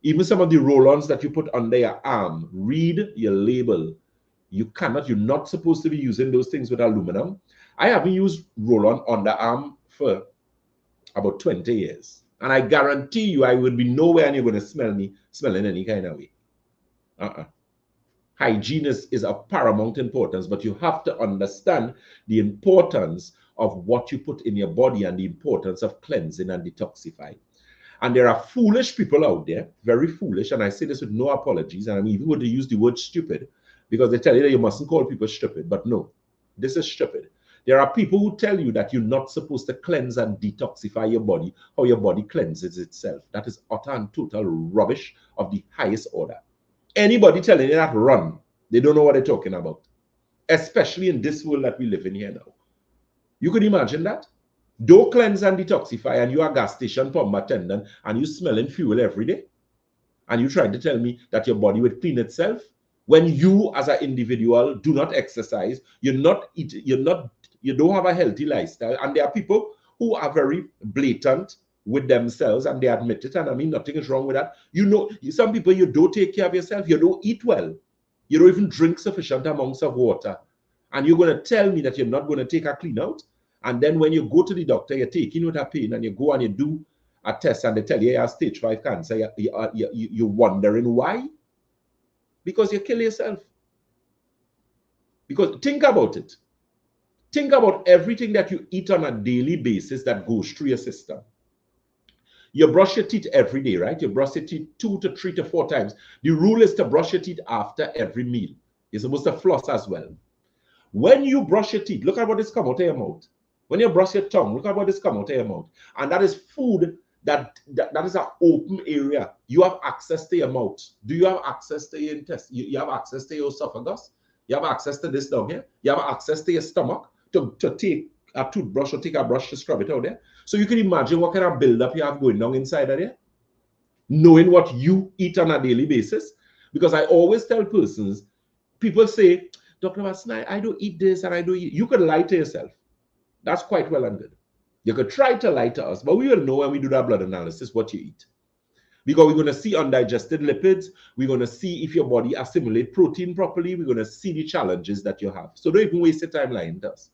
Even some of the roll-ons that you put under your arm, read your label. You're not supposed to be using those things with aluminum. I haven't used roll-on underarm for about 20 years. And I guarantee you, I would be nowhere and you're going to smell me smelling any kind of way. Hygiene is of paramount importance, but you have to understand the importance of what you put in your body and the importance of cleansing and detoxifying. And there are foolish people out there, very foolish, and I say this with no apologies, and I'm even going to use the word stupid, because they tell you that you mustn't call people stupid, but no, this is stupid. There are people who tell you that you're not supposed to cleanse and detoxify your body, how your body cleanses itself. That is utter and total rubbish of the highest order. Anybody telling you that, run. They don't know what they're talking about, especially in this world that we live in here now. You could imagine that? Don't cleanse and detoxify, and you're a gas station pump attendant, and you smelling fuel every day, and you trying to tell me that your body would clean itself when you as an individual do not exercise, you're not eating, you don't have a healthy lifestyle. And there are people who are very blatant with themselves, and they admit it, and I mean nothing is wrong with that. You know, some people, you don't take care of yourself, you don't eat well, you don't even drink sufficient amounts of water, and you're going to tell me that you're not going to take a clean out. And then when you go to the doctor, you're taking with a pain, and you go and you do a test, and they tell you you have stage 5 cancer. You're wondering why? Because you kill yourself. Because think about it. Think about everything that you eat on a daily basis that goes through your system. You brush your teeth every day, right? You brush your teeth 2 to 3 to 4 times. The rule is to brush your teeth after every meal. You're supposed to floss as well. When you brush your teeth, look at what is come out of your mouth. When you brush your tongue, look at what is come out of your mouth. And that is food that is an open area. You have access to your mouth. Do you have access to your intestine? You have access to your esophagus. You have access to this down here. You have access to your stomach to take a toothbrush or take a brush to scrub it out there. So you can imagine what kind of buildup you have going down inside of there, knowing what you eat on a daily basis. Because I always tell persons, people say, Dr. Batson, I don't eat this and I don't eat. You could lie to yourself. That's quite well and good. You could try to lie to us, but we will know when we do that blood analysis what you eat. Because we're going to see undigested lipids. We're going to see if your body assimilates protein properly. We're going to see the challenges that you have. So don't even waste your time lying to us,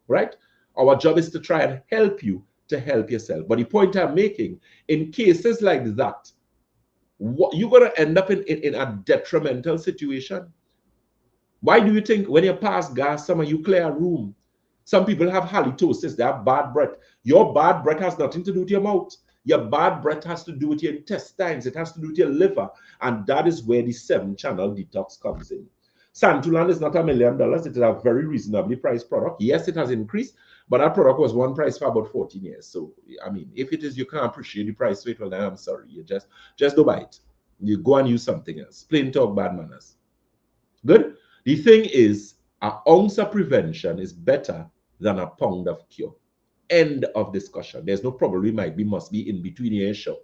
right? Our job is to try and help you to help yourself. But the point I'm making, in cases like that, you're going to end up in a detrimental situation. Why do you think when you pass gas, some of you clear a room? Some people have halitosis, they have bad breath. Your bad breath has nothing to do with your mouth. Your bad breath has to do with your intestines. It has to do with your liver. And that is where the 7-channel detox comes in. Santulan is not $1 million. It is a very reasonably priced product. Yes, it has increased, but that product was one price for about 14 years. So, I mean, if it is, you can't appreciate the price for it, well, then I'm sorry. You just don't buy it. You go and use something else. Plain talk, bad manners. Good? The thing is, an ounce of prevention is better than a pound of cure. End of discussion. There's no probably, might be, must be in between here. Sure.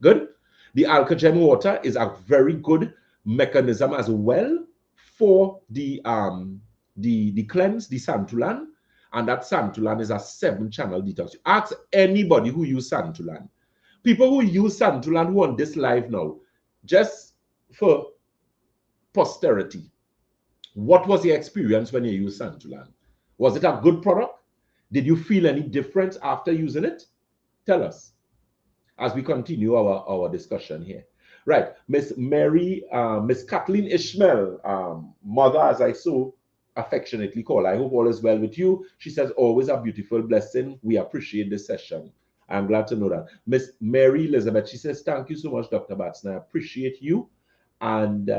Good? The Alkagem water is a very good mechanism as well for the cleanse, the Santulan. And that Santulan is a 7-channel detox. Ask anybody who use Santulan. People who use Santulan who are on this live now, just for posterity, what was your experience when you used Santulan? Was it a good product? Did you feel any difference after using it? Tell us as we continue our discussion here. Right, Miss Mary, Miss Kathleen Ishmael, mother, as I so affectionately call. I hope all is well with you. She says, always a beautiful blessing. We appreciate this session. I'm glad to know that. Miss Mary Elizabeth, she says, thank you so much, Dr. Batson. I appreciate you. And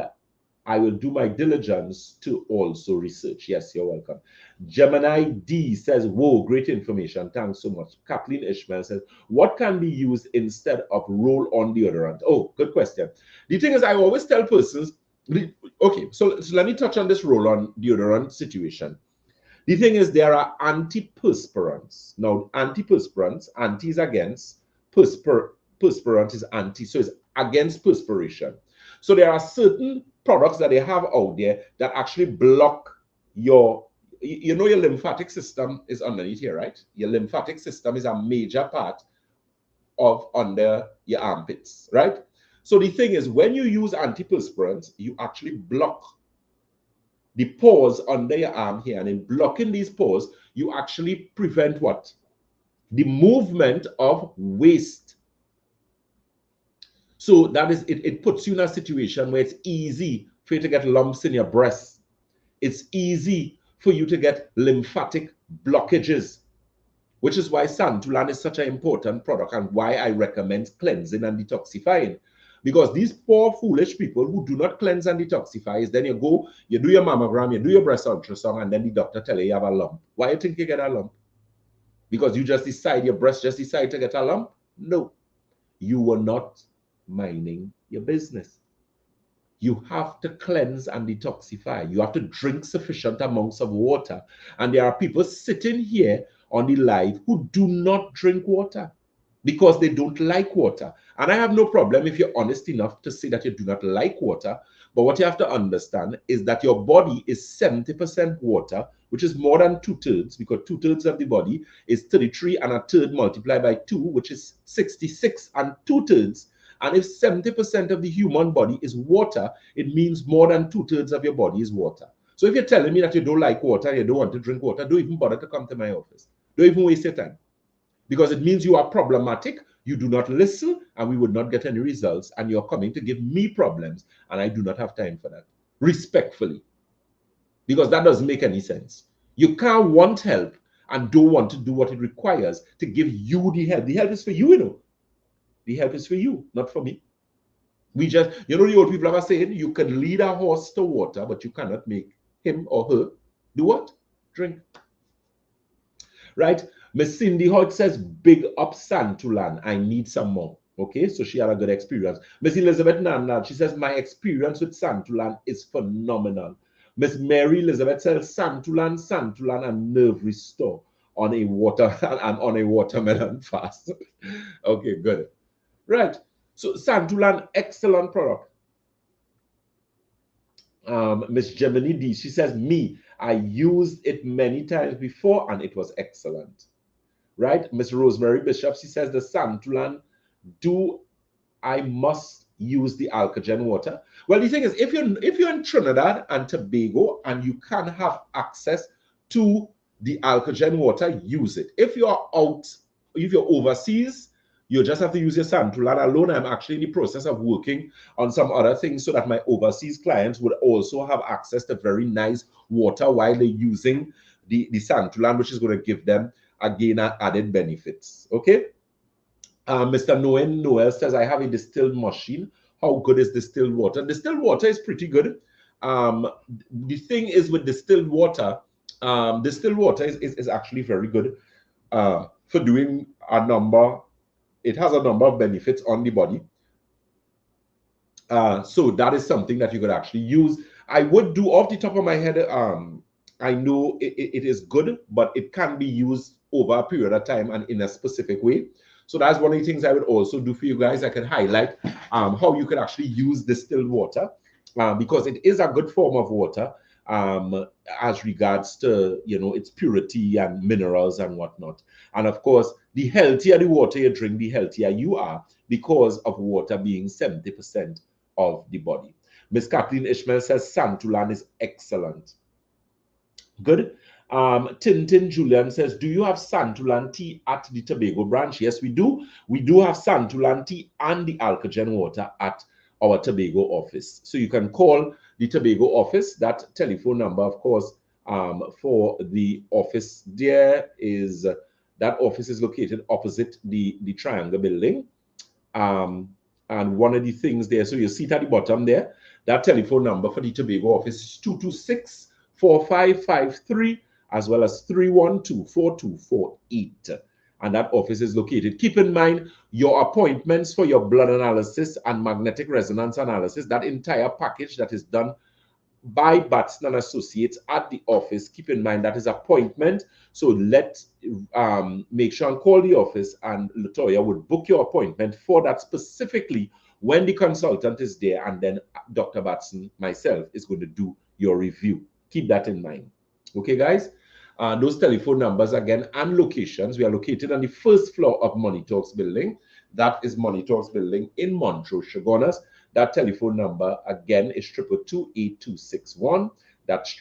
I will do my diligence to also research. Yes, you're welcome. Gemini D says, whoa, great information. Thanks so much. Kathleen Ishmael says, what can be used instead of roll-on deodorant? Oh, good question. The thing is, I always tell persons, okay, so let me touch on this roll-on deodorant situation. The thing is, there are antiperspirants. Now, antiperspirants, anti is against, perspirant is anti, so it's against perspiration. So there are certain products that they have out there that actually block your, you know, your lymphatic system is underneath here, right? Your lymphatic system is a major part of under your armpits, right? So the thing is, when you use antiperspirants, you actually block the pores under your arm here. And in blocking these pores, you actually prevent what? The movement of waste. So that is, it puts you in a situation where it's easy for you to get lumps in your breast. It's easy for you to get lymphatic blockages, which is why Santulan is such an important product and why I recommend cleansing and detoxifying. Because these poor, foolish people who do not cleanse and detoxify, is then you go, you do your mammogram, you do your breast ultrasound, and then the doctor tell you have a lump. Why do you think you get a lump? Because you just decide, your breast just decide to get a lump? No. You were not minding your business. You have to cleanse and detoxify. You have to drink sufficient amounts of water. And there are people sitting here on the live who do not drink water because they don't like water. And I have no problem if you're honest enough to say that you do not like water. But what you have to understand is that your body is 70% water, which is more than 2/3, because 2/3 of the body is 33 and 1/3 multiplied by 2, which is 66 and 2/3. And if 70% of the human body is water, it means more than 2/3 of your body is water. So if you're telling me that you don't like water and you don't want to drink water, don't even bother to come to my office. Don't even waste your time. Because it means you are problematic, you do not listen, and we would not get any results, and you're coming to give me problems, and I do not have time for that. Respectfully. Because that doesn't make any sense. You can't want help and don't want to do what it requires to give you the help. The help is for you, you know. The help is for you, not for me. We just, you know, the old people are saying, you can lead a horse to water, but you cannot make him or her do what? Drink. Right? Miss Cindy Hoyt says, big up Santulan. I need some more. Okay, so she had a good experience. Miss Elizabeth Nanda, she says, my experience with Santulan is phenomenal. Miss Mary Elizabeth says, Santulan and nerve restore on a water and on a watermelon fast. Okay, good. Right. So Santulan, excellent product. Miss Gemini D, she says, I used it many times before and it was excellent. Right? Miss Rosemary Bishop, she says, the Santulan, I must use the alkagen water? Well, the thing is, if you're in Trinidad and Tobago and you can have access to the alkagen water, use it. If you're overseas, you just have to use your Santulan alone. I'm actually in the process of working on some other things so that my overseas clients would also have access to very nice water while they're using the Santulan, which is going to give them, again, added benefits. Okay? Mr. Noel says, I have a distilled machine. How good is distilled water? Distilled water is pretty good. The thing is with distilled water is actually very good for doing a number. It has a number of benefits on the body. So that is something that you could actually use. I would do off the top of my head, I know it is good, but it can be used over a period of time and in a specific way. So that's one of the things I would also do for you guys. I can highlight how you can actually use distilled water because it is a good form of water as regards to, you know, its purity and minerals and whatnot. And of course, the healthier the water you drink, the healthier you are because of water being 70% of the body. Miss Kathleen Ishmael says Santulan is excellent. Good. Tintin Julian says, do you have Santulan tea at the Tobago branch? Yes, we do. We do have Santulan tea and the alkagen water at our Tobago office. So you can call the Tobago office. That telephone number, of course, for the office there is, that office is located opposite the Triangle building. And one of the things there, so you see it at the bottom there, that telephone number for the Tobago office is 226-4553, as well as 312-4248. And that office is located. Keep in mind, your appointments for your blood analysis and magnetic resonance analysis, that entire package that is done by Batson and Associates at the office, keep in mind that is appointment. So make sure and call the office, and Latoya would book your appointment for that specifically when the consultant is there, and then Dr. Batson, myself, is going to do your review. Keep that in mind. Okay, guys? Those telephone numbers again and locations. We are located on the first floor of Money Talks building. That is Money Talks building in Montrose, Chaguanas. That telephone number again is 222-8261. That's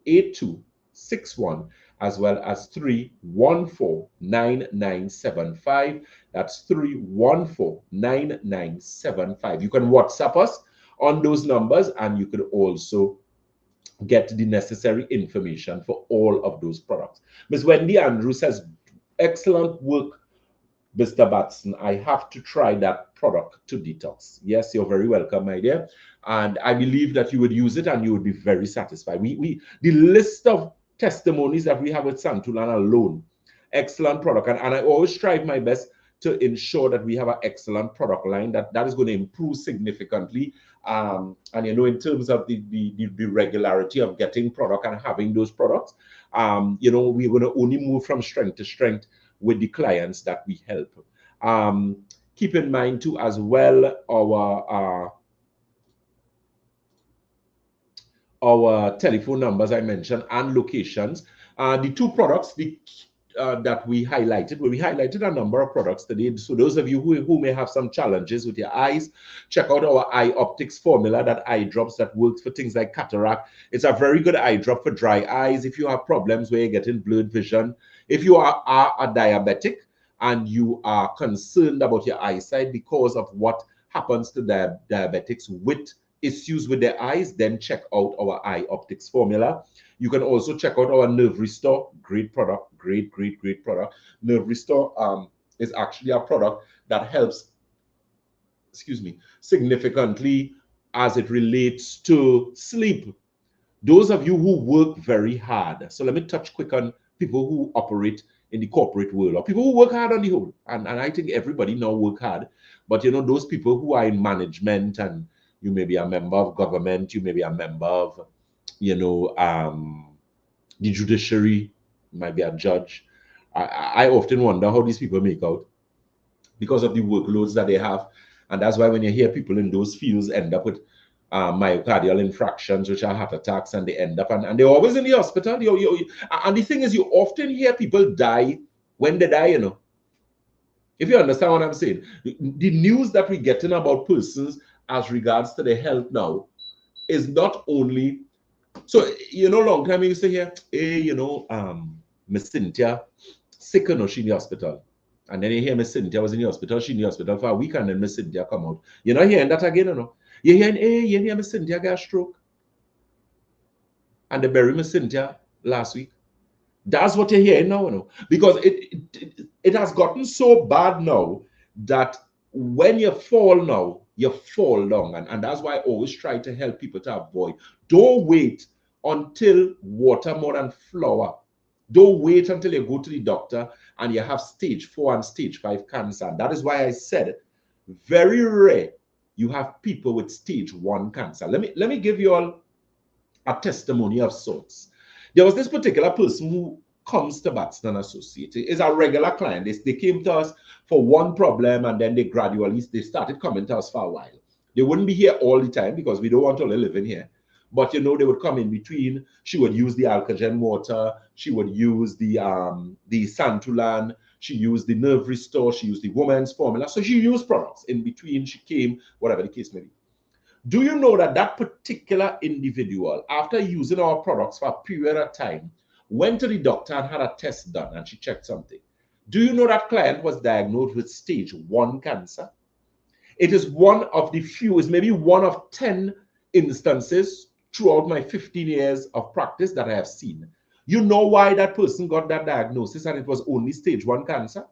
222-8261, as well as 314-9975. That's 314-9975. You can WhatsApp us on those numbers, and you could also get the necessary information for all of those products. Ms. Wendy Andrews says, excellent work, Mr. Batson. I have to try that product to detox. Yes, you're very welcome, my dear. And I believe that you would use it and you would be very satisfied. The list of testimonies that we have with Santulan alone, excellent product. And I always strive my best to ensure that we have an excellent product line that is going to improve significantly. And you know, in terms of the regularity of getting product and having those products, you know, we're going to only move from strength to strength with the clients that we help. Keep in mind too as well our telephone numbers I mentioned and locations. The two products that we highlighted, well, we highlighted a number of products today. So those of you who may have some challenges with your eyes, check out our eye optics formula, that eye drops that works for things like cataract. It's a very good eye drop for dry eyes. If you have problems where you're getting blurred vision, if you are a diabetic and you are concerned about your eyesight because of what happens to diabetics with issues with their eyes, then check out our eye optics formula. You can also check out our Nerve Restore. Great product, great product. Nerve Restore is actually a product that helps, significantly as it relates to sleep. Those of you who work very hard. So let me touch quick on people who operate in the corporate world, or people who work hard on the whole. And I think everybody now work hard. But you know, those people who are in management, and you may be a member of government, you may be a member of, you know, the judiciary, you might be a judge. I often wonder how these people make out because of the workloads that they have. And that's why when you hear people in those fields end up with myocardial infractions, which are heart attacks, and they end up, and they're always in the hospital. And the thing is, you often hear people die when they die, you know. If you understand what I'm saying. The news that we're getting about persons as regards to their health now is not only, so, you know, long time you used to hear, hey, you know, Miss Cynthia sick, you know, she in the hospital. And then you hear Miss Cynthia was in the hospital, she in the hospital for a week, and then Miss Cynthia come out. You're not hearing that again, you know. You're hearing, hey, you hear Miss Cynthia got a stroke. And they buried Miss Cynthia last week. That's what you're hearing now, you know. Because it has gotten so bad now that when you fall now, you fall down. And that's why I always try to help people to avoid. Don't wait until water more than flour. Don't wait until you go to the doctor and you have stage 4 and stage 5 cancer. And that is why I said, very rare you have people with stage 1 cancer. Let me give you all a testimony of sorts. There was this particular person who comes to Batson and Associates. Is a regular client. They came to us for one problem, and then they started coming to us for a while. They wouldn't be here all the time because we don't want to live in here. But you know, they would come in between. She would use the Alkagen water. She would use the Santulan. She used the Nerve Restore. She used the woman's formula. So she used products in between. She came, whatever the case may be. Do you know that that particular individual, after using our products for a period of time, went to the doctor and had a test done, and she checked something? Do you know that client was diagnosed with stage 1 cancer? It is one of the few, it's maybe one of 10 instances throughout my 15 years of practice that I have seen. You know why that person got that diagnosis and it was only stage 1 cancer?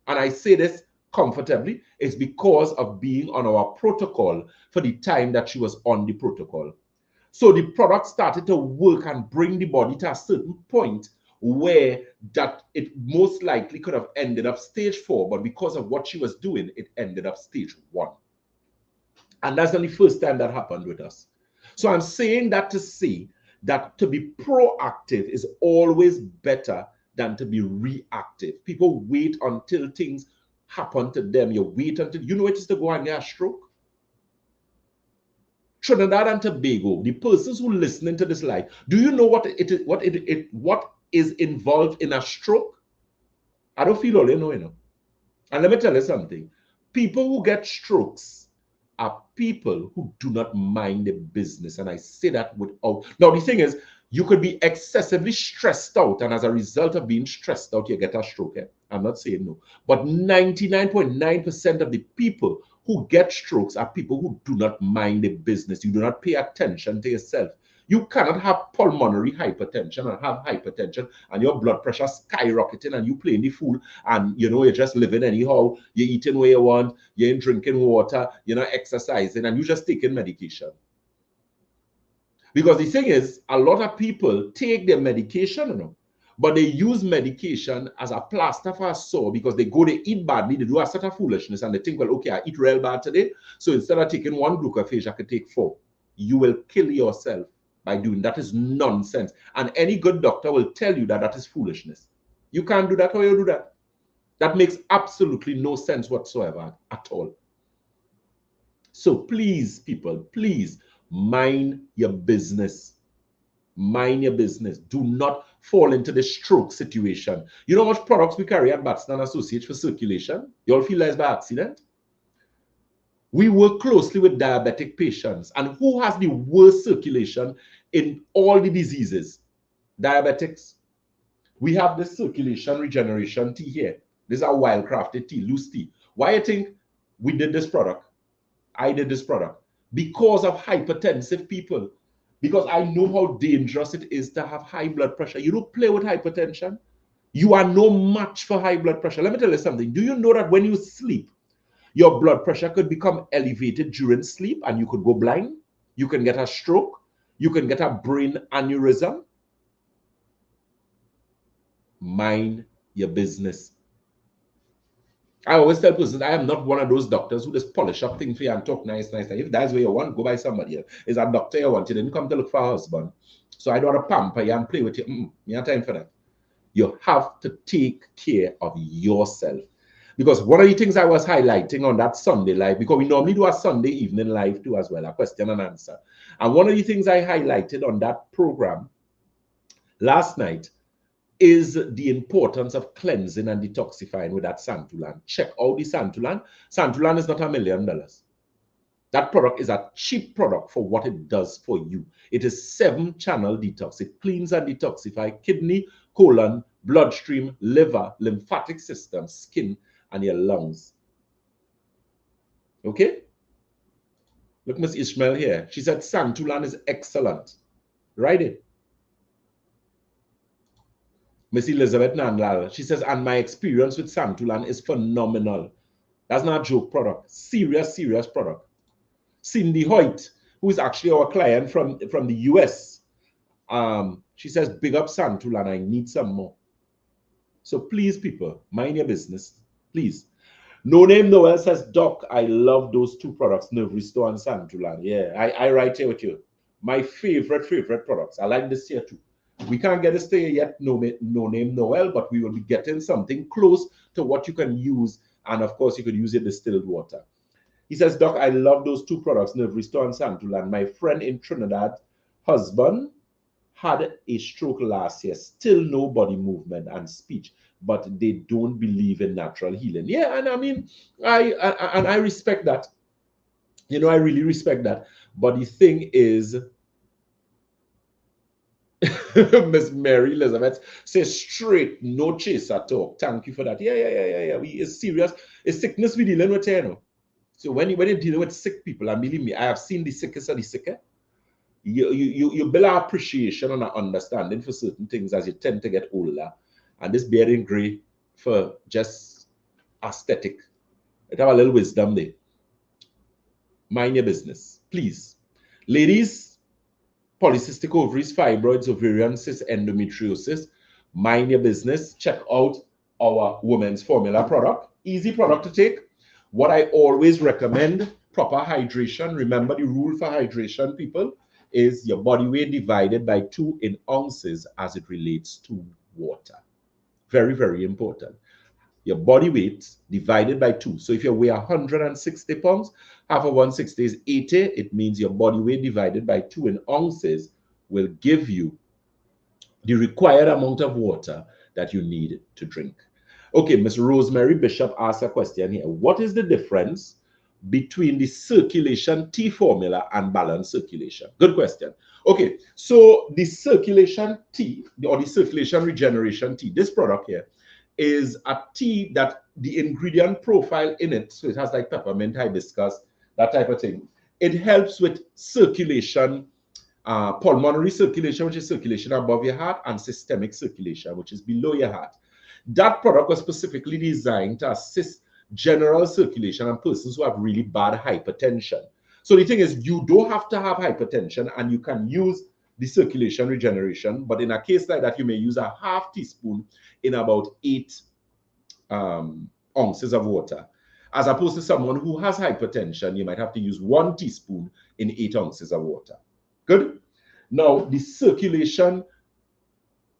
And I say this comfortably, it's because of being on our protocol for the time that she was on the protocol. So the product started to work and bring the body to a certain point where that it most likely could have ended up stage 4, but because of what she was doing, it ended up stage 1. And that's not the first time that happened with us. So I'm saying that to say that to be proactive is always better than to be reactive. People wait until things happen to them. You wait until, you know, it is to go and get a stroke. Trinidad and Tobago, the persons who are listening to this live, do you know what is involved in a stroke? I don't feel all you know. And let me tell you something. People who get strokes are people who do not mind the business. And I say that without... Now, the thing is, you could be excessively stressed out, and as a result of being stressed out, you get a stroke. I'm not saying no. But 99.9% of the people who get strokes are people who do not mind the business. You do not pay attention to yourself. You cannot have pulmonary hypertension and have hypertension and your blood pressure skyrocketing and you playing the fool and you're just living anyhow. You're eating where you want, you ain't drinking water, you're not exercising, and you're just taking medication. Because the thing is, a lot of people take their medication, but they use medication as a plaster for a sore because they go to eat badly, they do a sort of foolishness, and they think, well, okay, I eat real bad today, so instead of taking 1 glucophage, I could take 4. You will kill yourself by doing that. Is nonsense. And any good doctor will tell you that that is foolishness. You can't do that. How you do that? That makes absolutely no sense whatsoever at all. So please, people, please mind your business. Mind your business. Do not fall into the stroke situation. You know how much products we carry at Batson and Associates for circulation? You all feel like it's by accident? We work closely with diabetic patients. And who has the worst circulation in all the diseases? Diabetics. We have this circulation regeneration tea here. This is a wild-crafted tea, loose tea. Why do you think we did this product? I did this product. Because of hypertensive people. Because I know how dangerous it is to have high blood pressure. You don't play with hypertension. You are no match for high blood pressure. Let me tell you something. Do you know that when you sleep, your blood pressure could become elevated during sleep and you could go blind? You can get a stroke. You can get a brain aneurysm. Mind your business. I always tell persons, I am not one of those doctors who just polish up things for you and talk nice. If that's where you want, go by somebody else. Is a doctor you want, you didn't come to look for a husband. So I don't want to pamper you and play with you. You have time for that. You have to take care of yourself. Because one of the things I was highlighting on that Sunday live, because we normally do a Sunday evening live too as well, a question and answer. And one of the things I highlighted on that program last night is the importance of cleansing and detoxifying with that Santulan. Check out the Santulan. Santulan is not $1 million. That product is a cheap product for what it does for you. It is 7-channel detox. It cleans and detoxifies kidney, colon, bloodstream, liver, lymphatic system, skin, and your lungs. Okay? Look, Miss Ishmael here. She said Santulan is excellent. Write it. Miss Elizabeth Nandlal, she says, and my experience with Santulan is phenomenal. That's not a joke product. Serious, serious product. Cindy Hoyt, who is actually our client from the US, she says, big up Santulan, I need some more. So please, people, mind your business. Please. No Name Noel says, Doc, I love those 2 products, Nerve Restore and Santulan. Yeah, I right here with you. My favorite products. I like this here too. We can't get this here yet, no Name Noel, but we will be getting something close to what you can use. And of course, you could use your distilled water. He says, Doc, I love those 2 products, Nerve Restore and Santulan. My friend in Trinidad, husband, had a stroke last year, still no body movement and speech, but they don't believe in natural healing. Yeah, and I mean, I respect that. You know, I really respect that. But the thing is, Miss Mary Elizabeth says straight, no chaser talk. Thank you for that. Yeah. It's serious. It's sickness we're dealing with here, you know. So when you're dealing with sick people, and believe me, I have seen the sickest of the sicker. You build an appreciation and an understanding for certain things as you tend to get older. And this bearing gray for just aesthetic. It have a little wisdom there. Mind your business, please. Ladies, polycystic ovaries, fibroids, ovarian cysts, endometriosis, mind your business. Check out our women's formula product. Easy product to take. What I always recommend, proper hydration. Remember the rule for hydration, people, is your body weight divided by 2 in ounces as it relates to water. Very, very important. Your body weight divided by 2. So if you weigh 160 pounds, half of 160 is 80. It means your body weight divided by 2 in ounces will give you the required amount of water that you need to drink. Okay, Ms. Rosemary Bishop asked a question here. What is the difference between the circulation tea formula and balanced circulation? Good question. Okay, so the circulation tea or the circulation regeneration tea, this product here is a tea that the ingredient profile in it, so it has like peppermint, hibiscus, that type of thing. It helps with circulation pulmonary circulation, which is circulation above your heart, and systemic circulation, which is below your heart. That product was specifically designed to assist general circulation and persons who have really bad hypertension. So the thing is, you don't have to have hypertension, and you can use the circulation regeneration, but in a case like that, you may use a half teaspoon in about 8 ounces of water. As opposed to someone who has hypertension, you might have to use 1 teaspoon in 8 ounces of water. Good. Now, the circulation,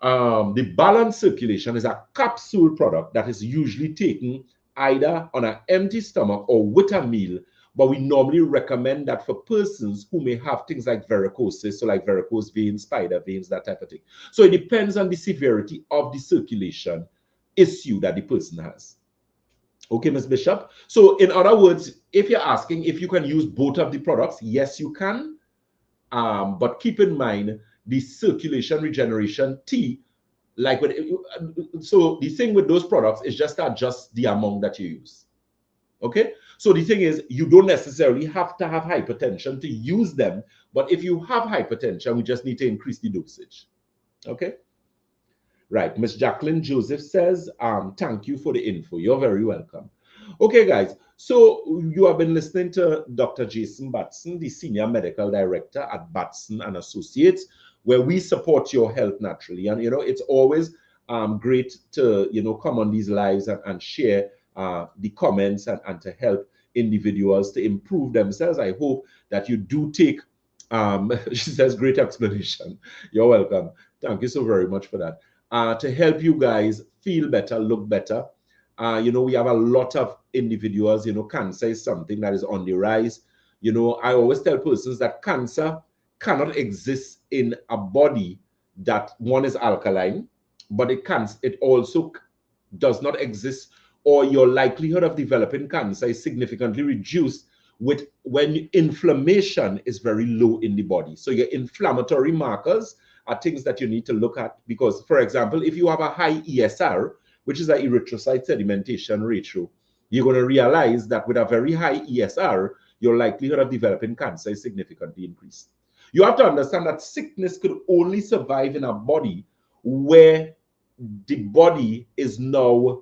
the balanced circulation is a capsule product that is usually taken either on an empty stomach or with a meal, but we normally recommend that for persons who may have things like varicosis, so like varicose veins, spider veins, that type of thing. So it depends on the severity of the circulation issue that the person has. Okay, Ms. Bishop. So in other words, if you're asking if you can use both of the products, yes, you can. But keep in mind the circulation regeneration tea, like with, so the thing with those products is just to adjust the amount that you use. Okay, so the thing is, you don't necessarily have to have hypertension to use them, but if you have hypertension, we just need to increase the dosage. Okay, right. Miss Jacqueline Joseph says, thank you for the info. You're very welcome. Okay, guys, so you have been listening to Dr. Jason Batson, the Senior Medical Director at Batson and Associates, where we support your health naturally. And, you know, it's always great to, you know, come on these lives and share the comments and to help individuals to improve themselves. I hope that you do take, she says, great explanation. You're welcome. Thank you so very much for that. To help you guys feel better, look better. You know, we have a lot of individuals, you know, cancer is something that is on the rise. You know, I always tell persons that cancer cannot exist in a body that one is alkaline, but it also does not exist, or your likelihood of developing cancer is significantly reduced when inflammation is very low in the body. So your inflammatory markers are things that you need to look at, because, for example, if you have a high ESR, which is an erythrocyte sedimentation ratio, you're going to realize that with a very high ESR, your likelihood of developing cancer is significantly increased. You have to understand that sickness could only survive in a body where the body is now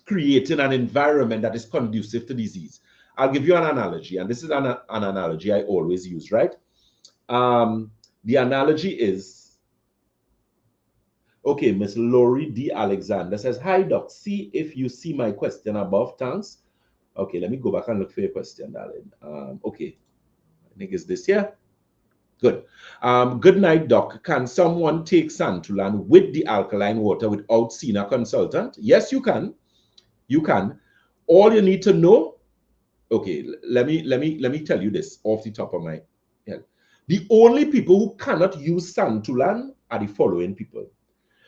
creating an environment that is conducive to disease. I'll give you an analogy, and this is an analogy I always use, right? The analogy is, okay, Miss Lori D. Alexander says, hi, Doc. See if you see my question above. Thanks. Okay, let me go back and look for your question, darling. Okay, I think it's this here. Good. Good night, Doc. Can someone take Santulan with the alkaline water without seeing a consultant? Yes, you can. You can. All you need to know, okay, let me tell you this off the top of my head. The only people who cannot use Santulan are the following people.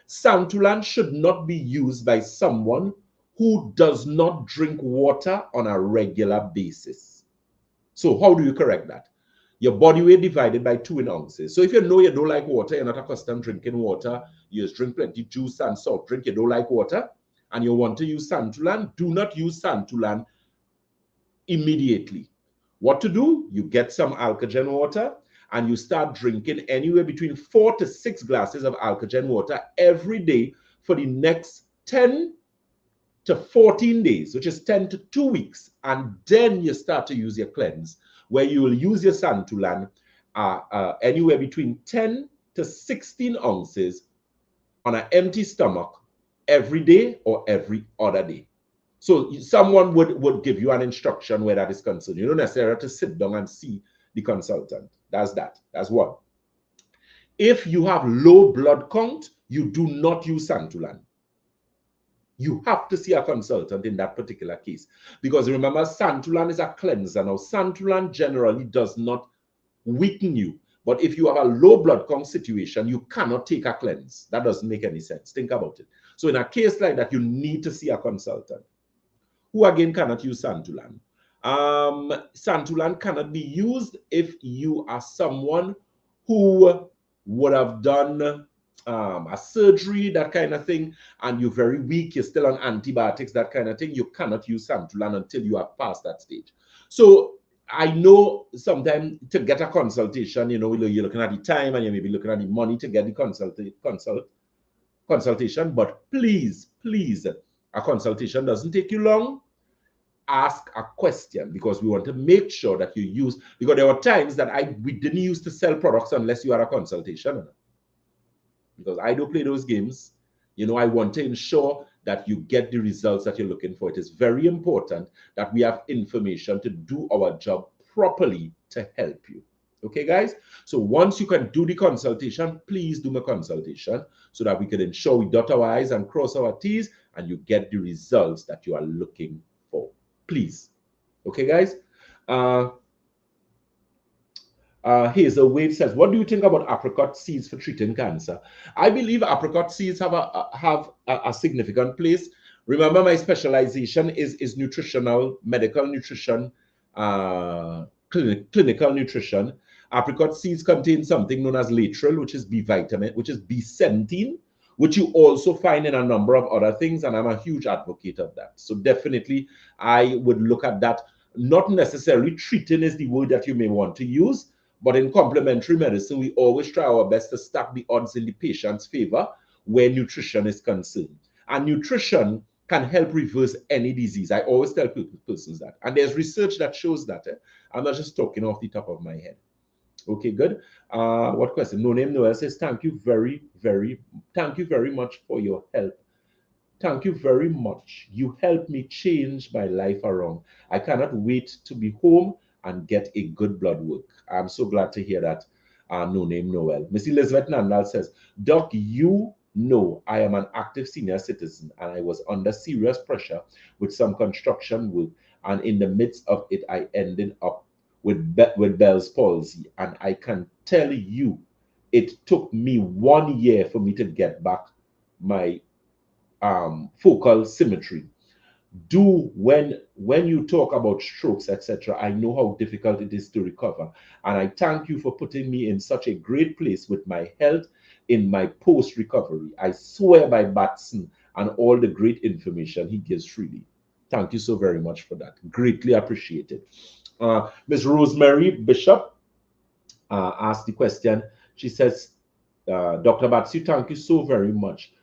Santulan should not be used by someone who does not drink water on a regular basis. So how do you correct that? Your body weight divided by 2 in ounces. So if you know you don't like water, you're not accustomed to drinking water, you just drink plenty juice and soft drink, you don't like water, and you want to use Santulan, do not use Santulan immediately. What to do? You get some Alkagen water and you start drinking anywhere between 4 to 6 glasses of Alkagen water every day for the next 10 to 14 days, which is 10 to 2 weeks. And then you start to use your cleanse, where you will use your Santulan anywhere between 10 to 16 ounces on an empty stomach every day or every other day. So someone would give you an instruction where that is concerned. You don't necessarily have to sit down and see the consultant. That's that. That's one. If you have low blood count, you do not use Santulan. You have to see a consultant in that particular case. Because remember, Santulan is a cleanser. Now, Santulan generally does not weaken you. But if you have a low blood count situation, you cannot take a cleanse. That doesn't make any sense. Think about it. So in a case like that, you need to see a consultant, who again cannot use Santulan. Santulan cannot be used if you are someone who would have done a surgery, that kind of thing, and you're very weak, you're still on antibiotics, that kind of thing. You cannot use Santulan until you are past that stage. So I know sometimes to get a consultation, you know, you're looking at the time and you may be looking at the money to get the consultation, but please, please, a consultation doesn't take you long. Ask a question, because we want to make sure that you use, because there were times that we didn't use to sell products unless you had a consultation, because I don't play those games. You know, I want to ensure that you get the results that you're looking for. It is very important that we have information to do our job properly to help you. Okay, guys? So once you can do the consultation, please do my consultation so that we can ensure we dot our I's and cross our T's and you get the results that you are looking for. Please. Okay, guys? Hazel Wade says, what do you think about apricot seeds for treating cancer? I believe apricot seeds have a significant place. Remember, my specialization is nutritional, medical nutrition, clinical nutrition. Apricot seeds contain something known as laetrile, which is B vitamin, which is B17, which you also find in a number of other things, and I'm a huge advocate of that. So definitely, I would look at that. Not necessarily treating is the word that you may want to use, but in complementary medicine, we always try our best to stack the odds in the patient's favor where nutrition is concerned. And nutrition can help reverse any disease. I always tell persons that. And there's research that shows that. I'm not just talking off the top of my head. Okay, good. What question? No Name Noel says, thank you very much for your help. Thank you very much. You helped me change my life around. I cannot wait to be home and get a good blood work. I'm so glad to hear that. No Name Noel. Miss Elizabeth Nandal says, Doc, you know I am an active senior citizen and I was under serious pressure with some construction work, and in the midst of it, I ended up with Bell's palsy. And I can tell you, it took me 1 year for me to get back my focal symmetry. When you talk about strokes, etc., I know how difficult it is to recover, and I thank you for putting me in such a great place with my health in my post-recovery. I swear by Batson and all the great information he gives freely. Thank you so very much for that. Greatly appreciated. Ms. Rosemary Bishop asked the question. She says, Dr. Batson, thank you so very much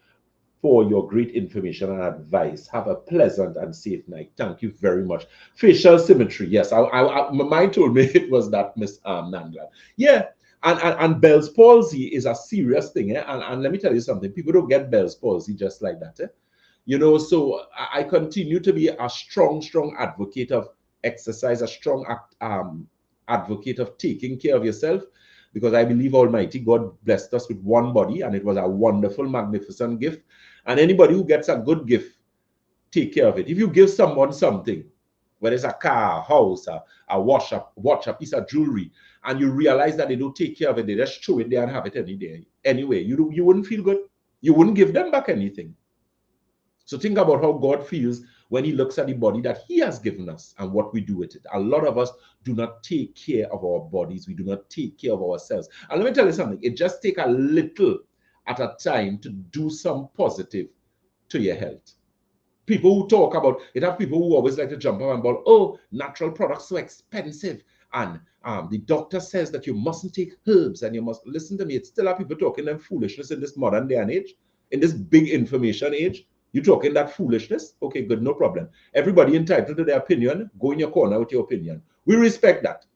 for your great information and advice. Have a pleasant and safe night. Thank you very much. Facial symmetry. Yes, my mind told me it was that, Miss Nandla. Yeah, and Bell's palsy is a serious thing. And let me tell you something. People don't get Bell's palsy just like that. You know, so I continue to be a strong advocate of exercise, a strong advocate of taking care of yourself, because I believe Almighty God blessed us with one body, and it was a wonderful, magnificent gift. And anybody who gets a good gift, take care of it. If you give someone something, whether it's a car, a house, a watch, a piece of jewelry, and you realize that they don't take care of it, they just throw it there and have it any day. Anyway, you wouldn't feel good. You wouldn't give them back anything. So think about how God feels when he looks at the body that he has given us and what we do with it. A lot of us do not take care of our bodies. We do not take care of ourselves. And let me tell you something. It just takes a little at a time to do some positive to your health. People who talk about it, have people who always like to jump up and about, oh, natural products so expensive. And the doctor says that you mustn't take herbs and you must listen to me. It's still have people talking them foolishness in this modern day and age, in this big information age. You talking that foolishness? Okay, good, no problem. Everybody entitled to their opinion. Go in your corner with your opinion. We respect that.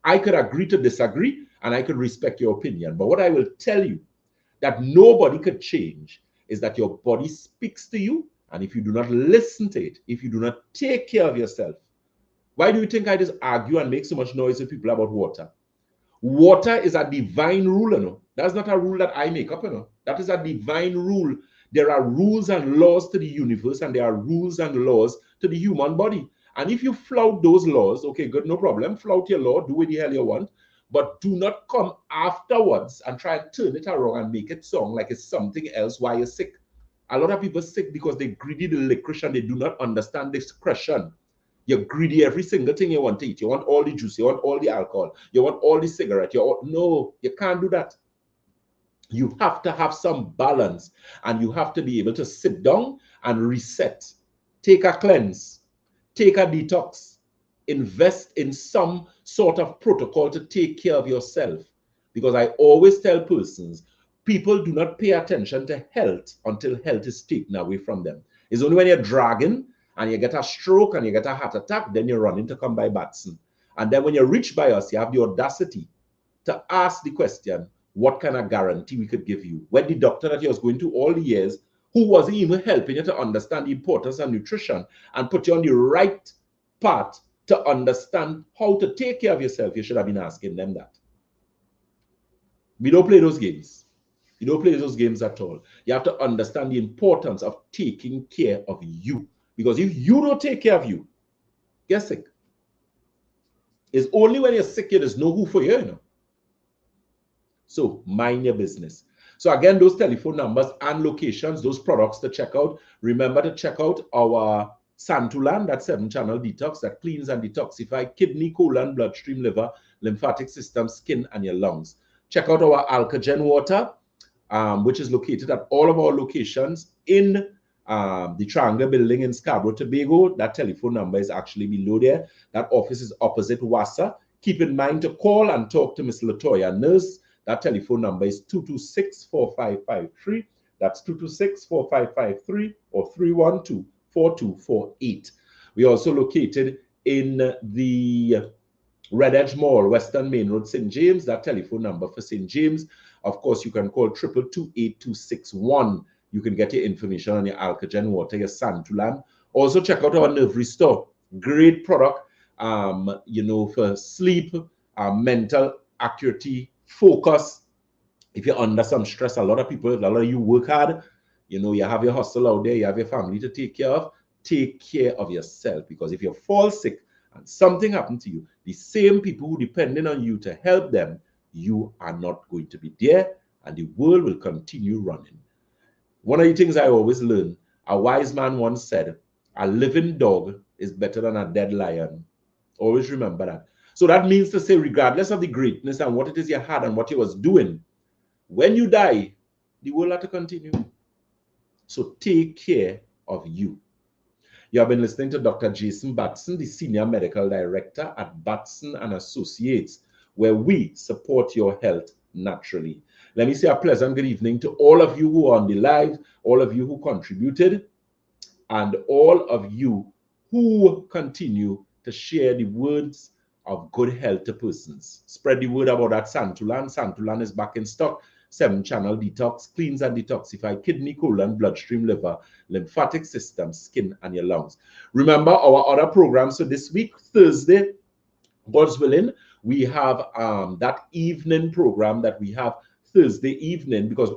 I could agree to disagree, and I could respect your opinion. But what I will tell you that nobody could change is that your body speaks to you, and if you do not listen to it, if you do not take care of yourself, why do you think I just argue and make so much noise with people about water? Water is a divine rule, you know. That's not a rule that I make up, you know. That is a divine rule. There are rules and laws to the universe, and there are rules and laws to the human body. And if you flout those laws, okay, good, no problem. Flout your law, do what the hell you want. But do not come afterwards and try and turn it around and make it sound like it's something else while you're sick. A lot of people sick because they greedy the licorice and they do not understand discretion. You're greedy every single thing you want to eat. You want all the juice, you want all the alcohol, you want all the cigarette. No, you can't do that. You have to have some balance, and you have to be able to sit down and reset. Take a cleanse, take a detox. invest in some sort of protocol to take care of yourself. Because I always tell persons, people do not pay attention to health until health is taken away from them. It's only when you're dragging and you get a stroke and you get a heart attack, then you're running to come by Batson. And then when you reach by us, you have the audacity to ask the question, what kind of guarantee we could give you? When the doctor that you was going to all the years, who wasn't even helping you to understand the importance of nutrition and put you on the right path to understand how to take care of yourself, you should have been asking them that. We don't play those games. You don't play those games at all. You have to understand the importance of taking care of you. Because if you don't take care of you, get sick. It's only when you're sick, there's no who for you, you know. So mind your business. So again, those telephone numbers and locations, those products to check out. Remember to check out our Santulan, that 7-channel detox that cleans and detoxifies kidney, colon, bloodstream, liver, lymphatic system, skin, and your lungs. Check out our Alkagen water, which is located at all of our locations in the Triangle Building in Scarborough, Tobago. That telephone number is actually below there. That office is opposite WASA. Keep in mind to call and talk to Miss Latoya Nurse. That telephone number is 226-4553. That's 226-4553 or 312-4248. We are also located in the Red Edge Mall, Western Main Road, St. James. That telephone number for St. James. Of course, you can call 222-8261. You can get your information on your Alkagen water, your Santulan. Also, check out our Nerve Restore. Great product, you know, for sleep, mental acuity, focus. If you're under some stress, a lot of you work hard. You know, you have your hustle out there, you have your family to take care of. Take care of yourself, because if you fall sick and something happened to you, the same people who depending on you to help them, you are not going to be there, and the world will continue running. One of the things I always learn, a wise man once said, a living dog is better than a dead lion. Always remember that. So that means to say, regardless of the greatness and what it is you had and what you was doing, when you die, the world has to continue. So take care of you. You have been listening to Dr. Jason Batson, the Senior Medical Director at Batson and Associates, where we support your health naturally. Let me say a pleasant good evening to all of you who are on the live, all of you who contributed, and all of you who continue to share the words of good health to persons. Spread the word about that Santulan. Santulan is back in stock. 7-channel detox, cleans and detoxify kidney, colon, bloodstream, liver, lymphatic system, skin, and your lungs. Remember our other programs. So this week, Thursday, God's willing, we have that evening program that we have Thursday evening, because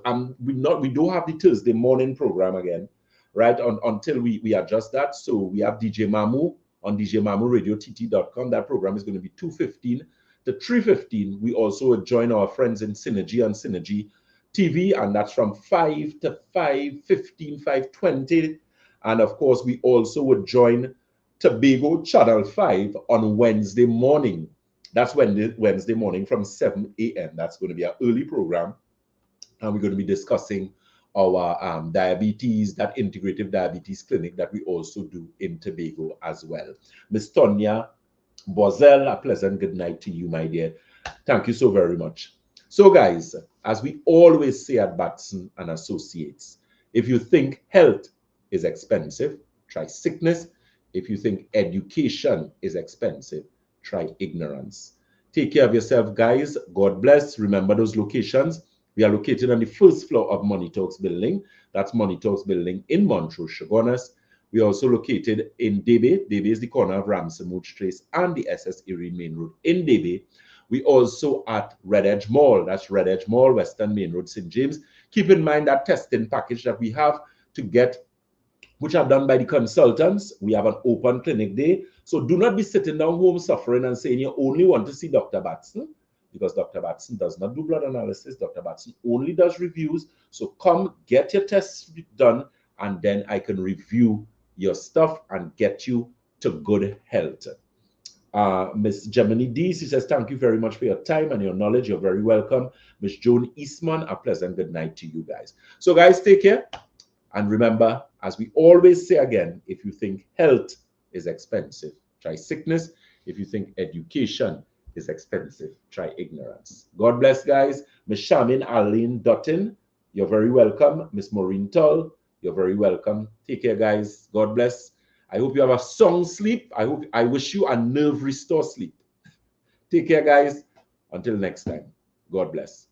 we don't have the Thursday morning program again, right? Until we adjust that. So we have DJ Mamu on djmamuradiott.com. That program is going to be 2:15 to 3:15. We also would join our friends in Synergy on Synergy TV, and that's from 5 to 5:15, 5:20. And of course, we also would join Tobago Channel 5 on Wednesday morning. That's Wednesday morning from 7 a.m. That's going to be our early program. And we're going to be discussing our diabetes, that integrative diabetes clinic that we also do in Tobago as well. Miss Tonya Bozel, a pleasant good night to you, my dear. Thank you so very much. So guys, as we always say at Batson and Associates, if you think health is expensive, try sickness. If you think education is expensive, try ignorance. Take care of yourself, guys. God bless. Remember those locations. We are located on the first floor of Money Talks building. That's Money Talks building in Montrose, Chaguanas. We are also located in Debe. Debe is the corner of Ramsey Mooch Trace and the SS Erie Main Road in Debe. We also at Red Edge Mall. That's Red Edge Mall, Western Main Road, St. James. Keep in mind that testing package that we have to get, which are done by the consultants. We have an open clinic day. So do not be sitting down home suffering and saying you only want to see Dr. Batson, because Dr. Batson does not do blood analysis. Dr. Batson only does reviews. So come get your tests done, and then I can review your stuff and get you to good health. Miss Gemini D, she says, thank you very much for your time and your knowledge. You're very welcome. Miss Joan Eastman, a pleasant good night to you guys. So guys, take care. And remember, as we always say again, if you think health is expensive, try sickness. If you think education is expensive, try ignorance. God bless, guys. Miss Shamin Aline Dutton, you're very welcome. Miss Maureen Tull, you're very welcome. Take care, guys. God bless. I hope you have a sound sleep. I wish you a nerve restore sleep. Take care, guys. Until next time. God bless.